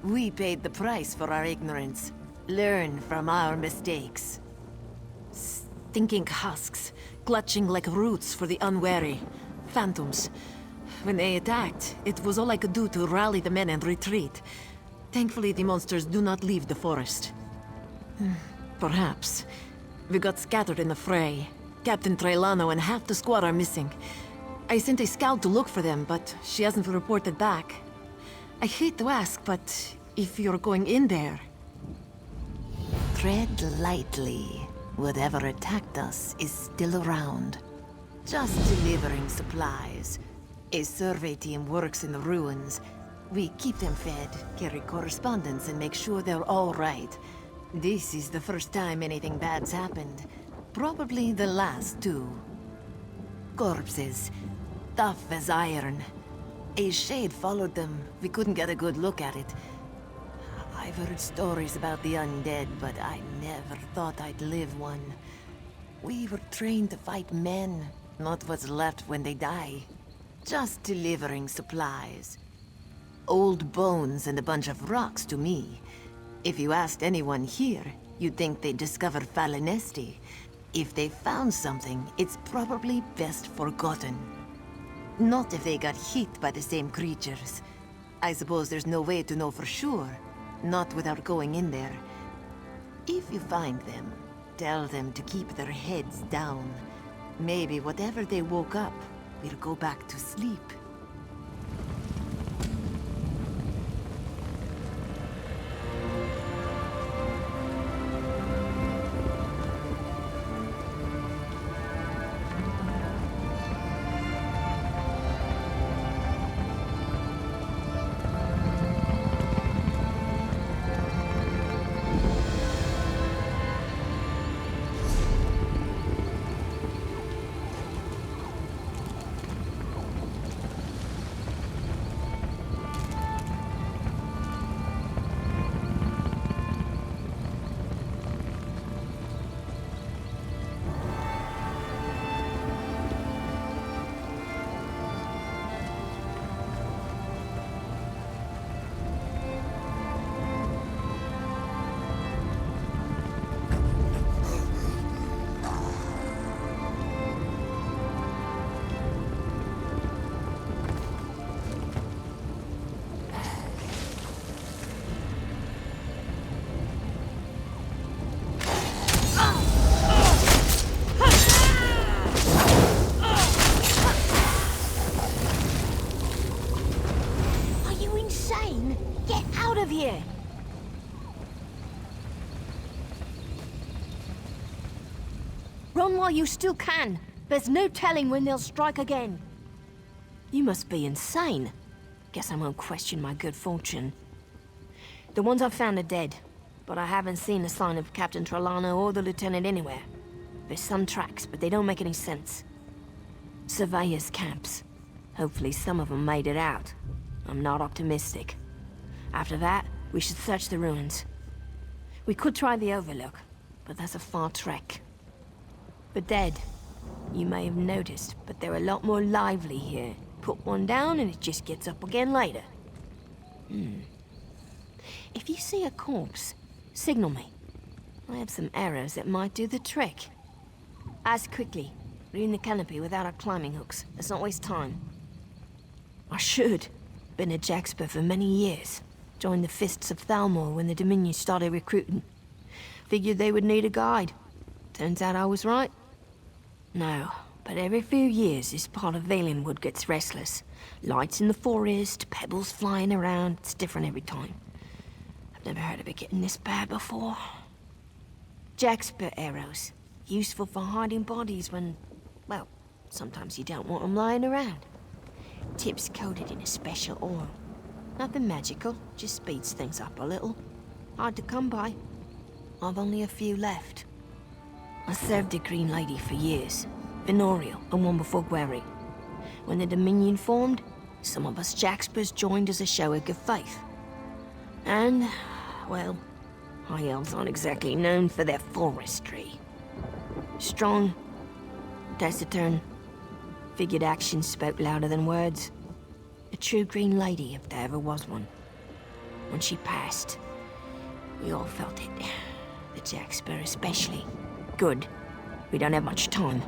We paid the price for our ignorance. Learn from our mistakes. Stinking husks, clutching like roots for the unwary. Phantoms. When they attacked, it was all I could do to rally the men and retreat. Thankfully, the monsters do not leave the forest. Perhaps. We got scattered in the fray. Captain Trelano and half the squad are missing. I sent a scout to look for them, but she hasn't reported back. I hate to ask, but if you're going in there... Tread lightly. Whatever attacked us is still around. Just delivering supplies. A survey team works in the ruins. We keep them fed, carry correspondence, and make sure they're all right. This is the first time anything bad's happened. Probably the last, too. Corpses. Tough as iron. A shade followed them. We couldn't get a good look at it. I've heard stories about the undead, but I never thought I'd live one. We were trained to fight men, not what's left when they die. Just delivering supplies. Old bones and a bunch of rocks to me. If you asked anyone here, you'd think they'd discovered Falinesti. If they found something, it's probably best forgotten. Not if they got hit by the same creatures. I suppose there's no way to know for sure. Not without going in there. If you find them, tell them to keep their heads down. Maybe whatever they woke up will go back to sleep. Here. Run while you still can. There's no telling when they'll strike again. You must be insane. Guess I won't question my good fortune. The ones I've found are dead, but I haven't seen a sign of Captain Trelano or the Lieutenant anywhere. There's some tracks, but they don't make any sense. Surveyors' camps. Hopefully some of them made it out. I'm not optimistic. After that, we should search the ruins. We could try the Overlook, but that's a far trek. The dead. You may have noticed, but they're a lot more lively here. Put one down and it just gets up again later. If you see a corpse, signal me. I have some arrows that might do the trick. As quickly. We're in the canopy without our climbing hooks. Let's not waste time. I should. Been a Jaxper for many years. Joined the Fists of Thalmor when the Dominion started recruiting. Figured they would need a guide. Turns out I was right. No, but every few years this part of Valenwood gets restless. Lights in the forest, pebbles flying around. It's different every time. I've never heard of it getting this bad before. Jaxper arrows. Useful for hiding bodies when, well, sometimes you don't want them lying around. Tips coated in a special oil. Nothing magical, just speeds things up a little. Hard to come by. I've only a few left. I served the Green Lady for years. Venorial, and one before Guerry. When the Dominion formed, some of us Jaxpers joined as a show of good faith. And, well, High Elves aren't exactly known for their forestry. Strong, taciturn, Figured actions spoke louder than words. A true green lady, if there ever was one. When she passed, we all felt it. The Jack Sparrow especially. Good. We don't have much time.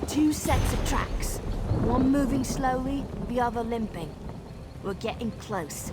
Two sets of tracks. One moving slowly, the other limping. We're getting close.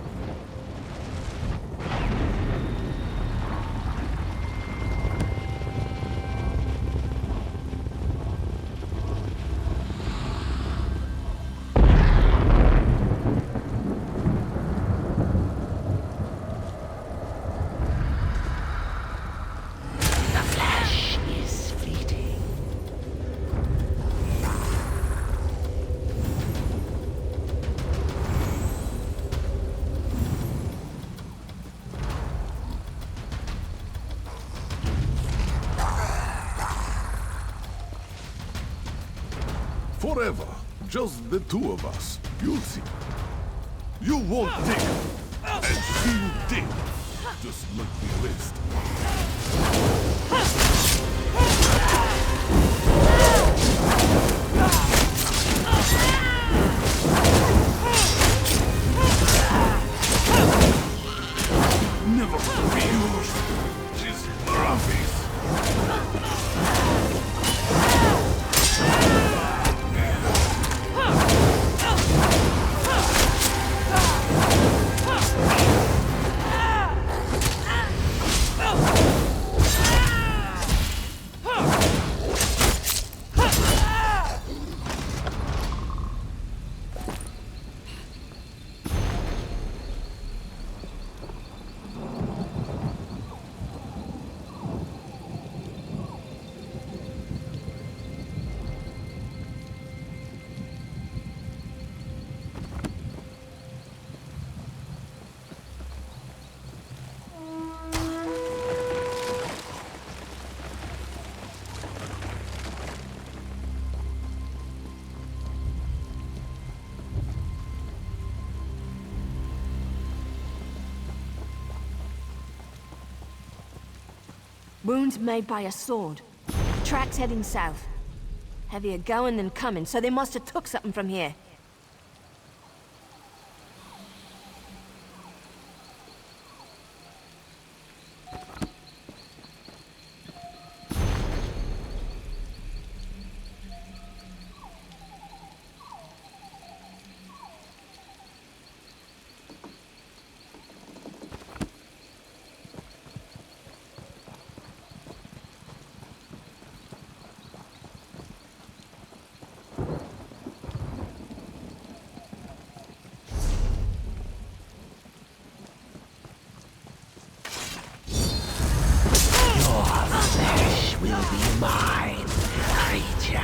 Forever. Just the two of us. You'll see. You won't dig. And she'll dig. Just like the rest. Never refuse. She's Rambee's. Wounds made by a sword. Tracks heading south. Heavier going than coming, so they must have took something from here. Will be mine, creature.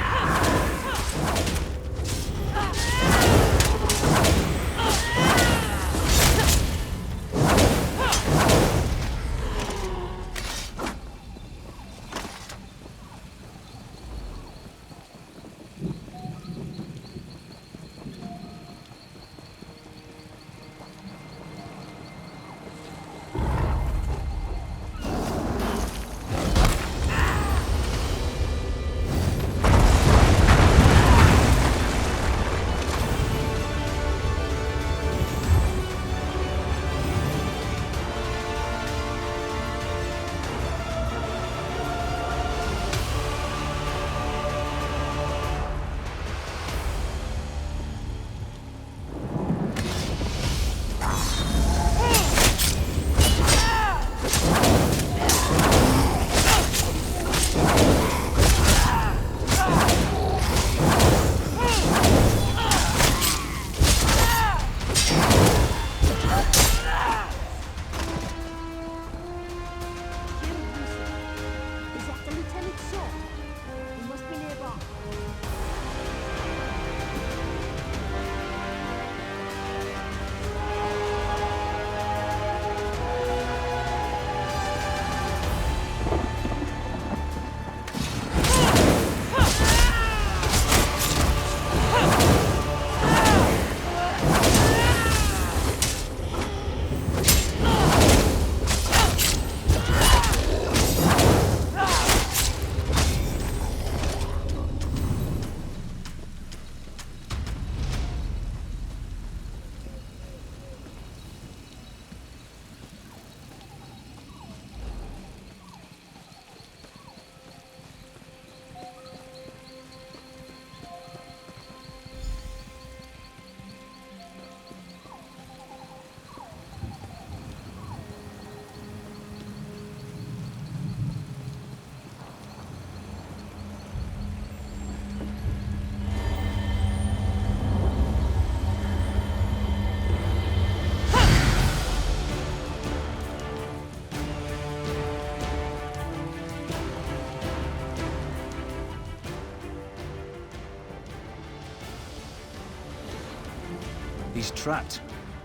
He's trapped,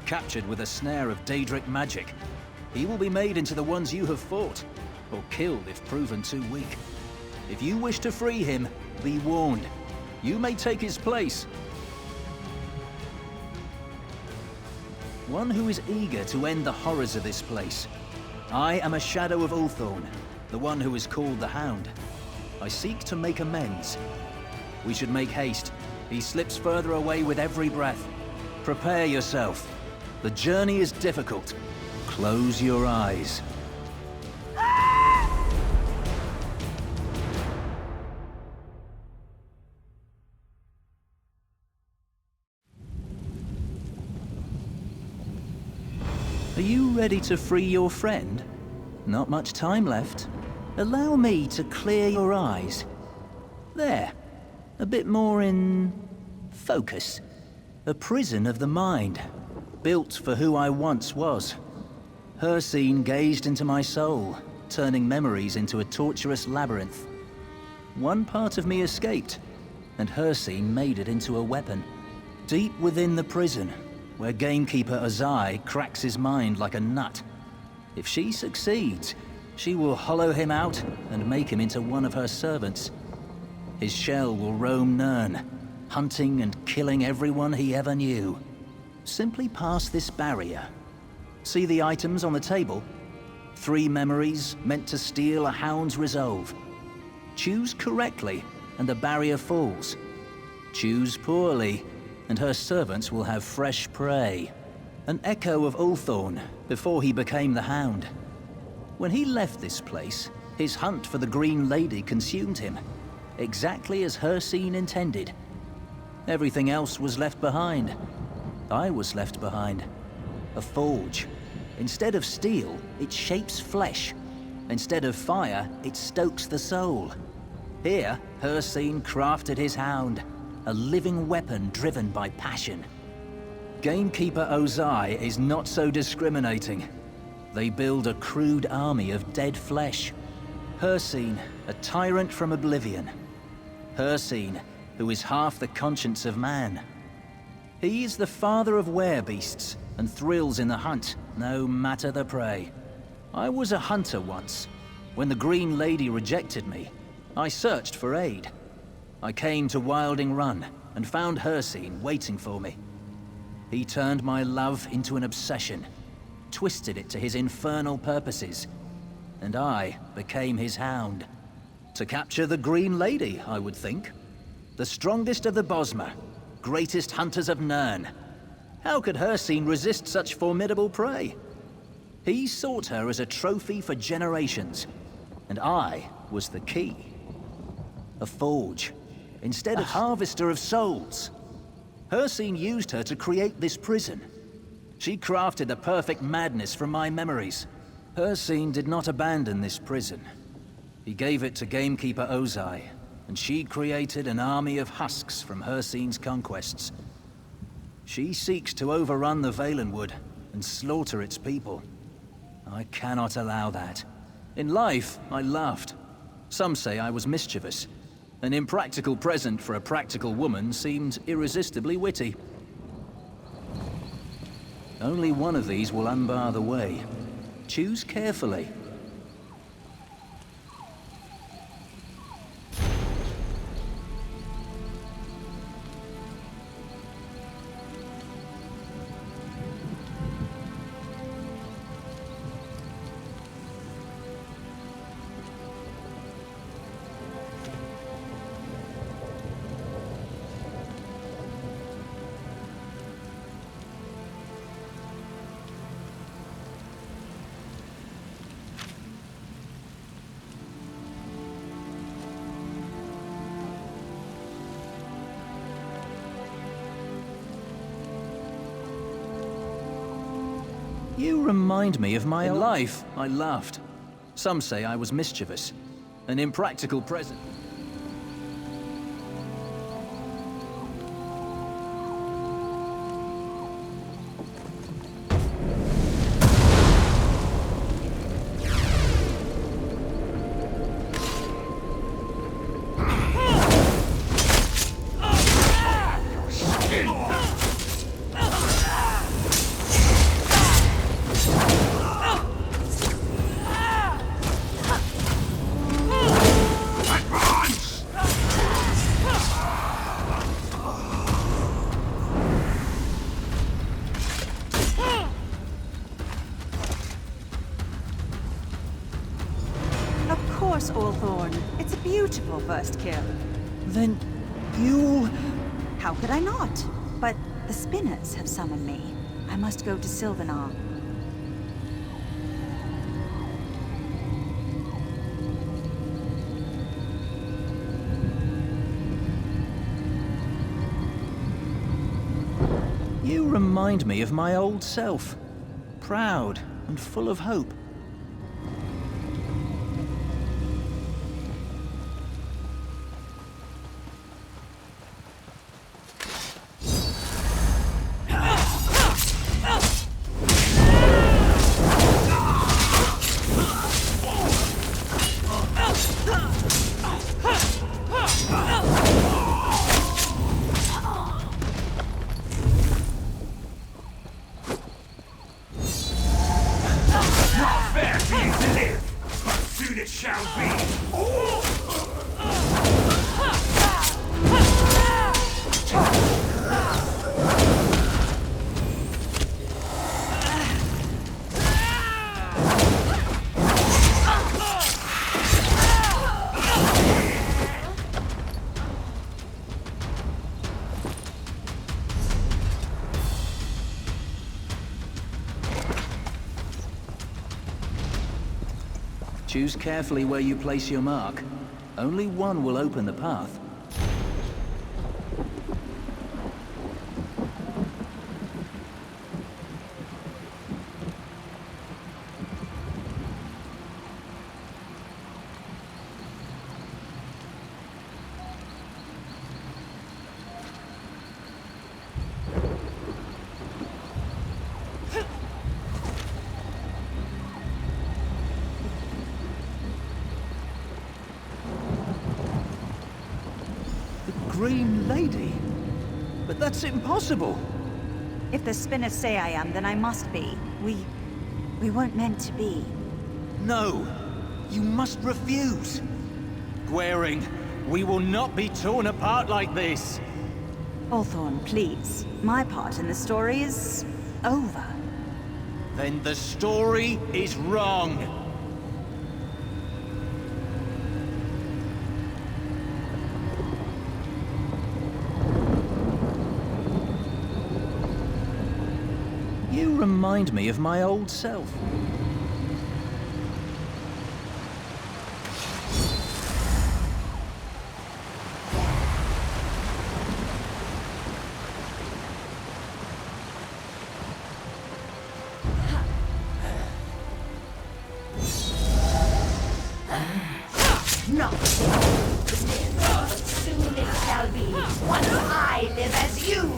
captured with a snare of Daedric magic. He will be made into the ones you have fought, or killed if proven too weak. If you wish to free him, be warned. You may take his place. One who is eager to end the horrors of this place. I am a shadow of Ulthorn, the one who is called the Hound. I seek to make amends. We should make haste. He slips further away with every breath. Prepare yourself. The journey is difficult. Close your eyes. Are you ready to free your friend? Not much time left. Allow me to clear your eyes. There. A bit more in focus. A prison of the mind, built for who I once was. Hircine gazed into my soul, turning memories into a torturous labyrinth. One part of me escaped, and Hircine made it into a weapon. Deep within the prison, where gamekeeper Ozai cracks his mind like a nut. If she succeeds, she will hollow him out and make him into one of her servants. His shell will roam Nirn, hunting and killing everyone he ever knew. Simply pass this barrier. See the items on the table? 3 memories meant to steal a hound's resolve. Choose correctly, and the barrier falls. Choose poorly, and her servants will have fresh prey. An echo of Ulthorn before he became the Hound. When he left this place, his hunt for the Green Lady consumed him, exactly as Hircine intended. Everything else was left behind. I was left behind. A forge. Instead of steel, it shapes flesh. Instead of fire, it stokes the soul. Here, Hircine crafted his hound, a living weapon driven by passion. Gamekeeper Ozai is not so discriminating. They build a crude army of dead flesh. Hircine, a tyrant from oblivion. Hircine, who is half the conscience of man. He is the father of werebeasts and thrills in the hunt, no matter the prey. I was a hunter once. When the Green Lady rejected me, I searched for aid. I came to Wilding Run and found Hircine waiting for me. He turned my love into an obsession, twisted it to his infernal purposes, and I became his hound. To capture the Green Lady, I would think. The strongest of the Bosmer, greatest hunters of Nirn. How could Hircine resist such formidable prey? He sought her as a trophy for generations, and I was the key. A forge, instead of harvester of souls. Hircine used her to create this prison. She crafted the perfect madness from my memories. Hircine did not abandon this prison. He gave it to Gamekeeper Ozai, and she created an army of husks from Hircine's conquests. She seeks to overrun the Valenwood and slaughter its people. I cannot allow that. In life, I laughed. Some say I was mischievous. An impractical present for a practical woman seemed irresistibly witty. Only one of these will unbar the way. Choose carefully. You remind me of my life. I laughed. Some say I was mischievous. An impractical present. beautiful first kill. Then you... How could I not? But the spinners have summoned me. I must go to Sylvanar. You remind me of my old self. Proud and full of hope. Choose carefully where you place your mark. Only one will open the path. Green Lady? But that's impossible! If the spinners say I am, then I must be. We weren't meant to be. No! You must refuse! Gwaring, we will not be torn apart like this! Hawthorne, please. My part in the story is over. Then the story is wrong! You remind me of my old self. No! But soon it shall be, once I live as you!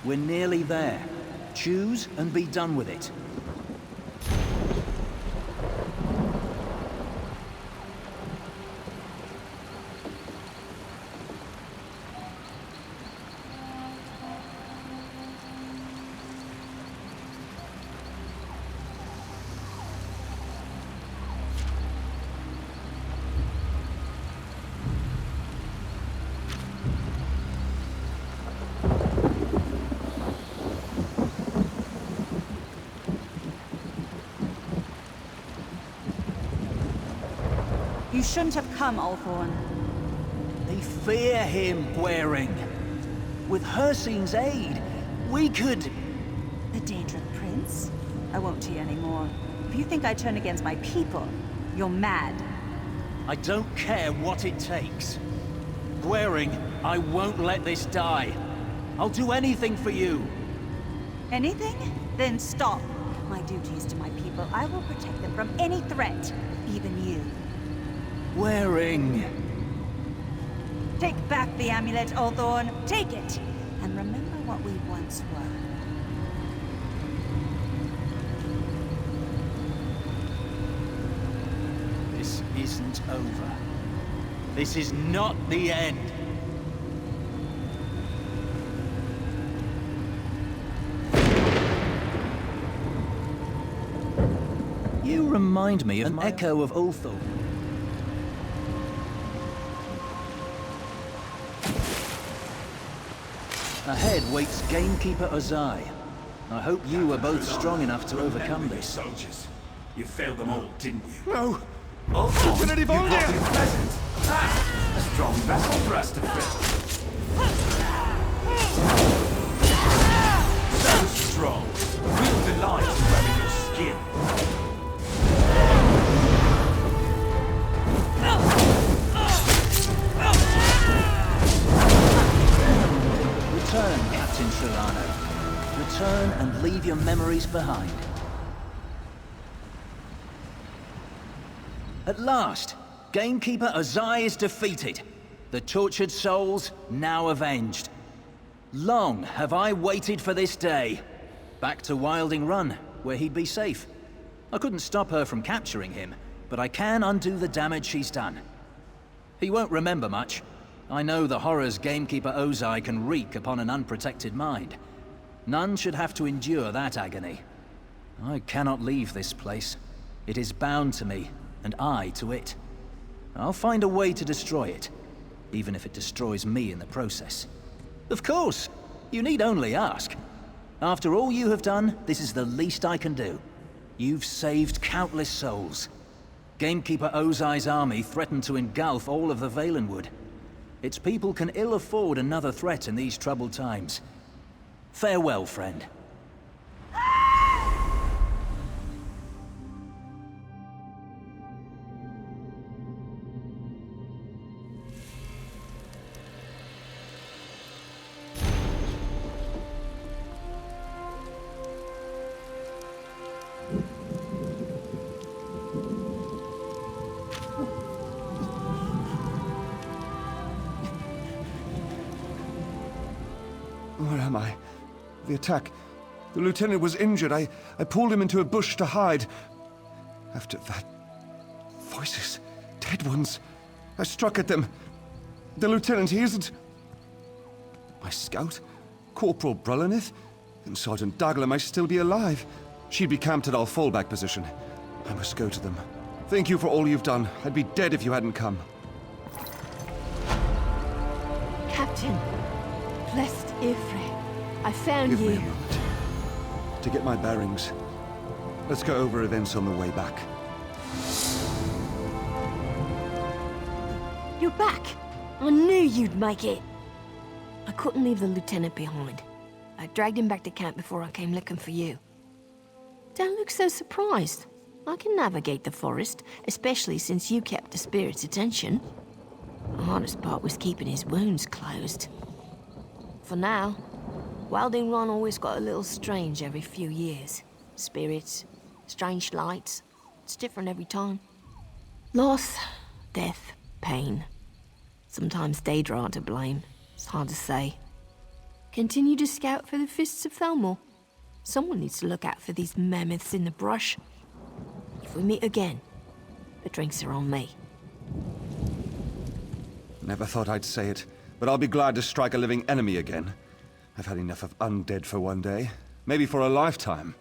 We're nearly there. Choose and be done with it. You shouldn't have come, Hawthorne. They fear him, Gwaring. With Hircine's aid, we could... The Daedric Prince? I won't hear any more. If you think I turn against my people, you're mad. I don't care what it takes. Gwaring, I won't let this die. I'll do anything for you. Anything? Then stop. My duty is to my people. I will protect them from any threat, even you. Gwaring. Take back the amulet, Hawthorne. Take it. And remember what we once were. This isn't over. This is not the end. You remind me of an echo of Ulthor. Ahead waits Gamekeeper Ozai. I hope you were both strong enough to overcome this. Soldiers. You failed them all, didn't you? No! Oh, Lieutenant you brought Evolve! in presents. Ah, a strong vessel for us to fill. So strong. We'll delight in wearing your skin. Return, Captain Trelano. Return and leave your memories behind. At last, Gamekeeper Ozai is defeated. The tortured souls now avenged. Long have I waited for this day. Back to Wilding Run, where he'd be safe. I couldn't stop her from capturing him, but I can undo the damage she's done. He won't remember much. I know the horrors Gamekeeper Ozai can wreak upon an unprotected mind. None should have to endure that agony. I cannot leave this place. It is bound to me, and I to it. I'll find a way to destroy it, even if it destroys me in the process. Of course! You need only ask. After all you have done, this is the least I can do. You've saved countless souls. Gamekeeper Ozai's army threatened to engulf all of the Valenwood. Its people can ill afford another threat in these troubled times. Farewell, friend. Where am I? The attack. The lieutenant was injured. I pulled him into a bush to hide. After that... voices. Dead ones. I struck at them. The lieutenant, he isn't... My scout? Corporal Brulenith? And Sergeant Dagler might still be alive. She'd be camped at our fallback position. I must go to them. Thank you for all you've done. I'd be dead if you hadn't come. Captain, blessed Ifre, I found Give you. me a moment. To get my bearings. Let's go over events on the way back. You're back! I knew you'd make it! I couldn't leave the lieutenant behind. I dragged him back to camp before I came looking for you. Don't look so surprised. I can navigate the forest, especially since you kept the spirit's attention. The hardest part was keeping his wounds closed. For now, Wilding Run always got a little strange every few years. Spirits, strange lights. It's different every time. Loss, death, pain. Sometimes Daedra are to blame. It's hard to say. Continue to scout for the Fists of Thalmor. Someone needs to look out for these mammoths in the brush. If we meet again, the drinks are on me. Never thought I'd say it, but I'll be glad to strike a living enemy again. I've had enough of undead for one day. Maybe for a lifetime.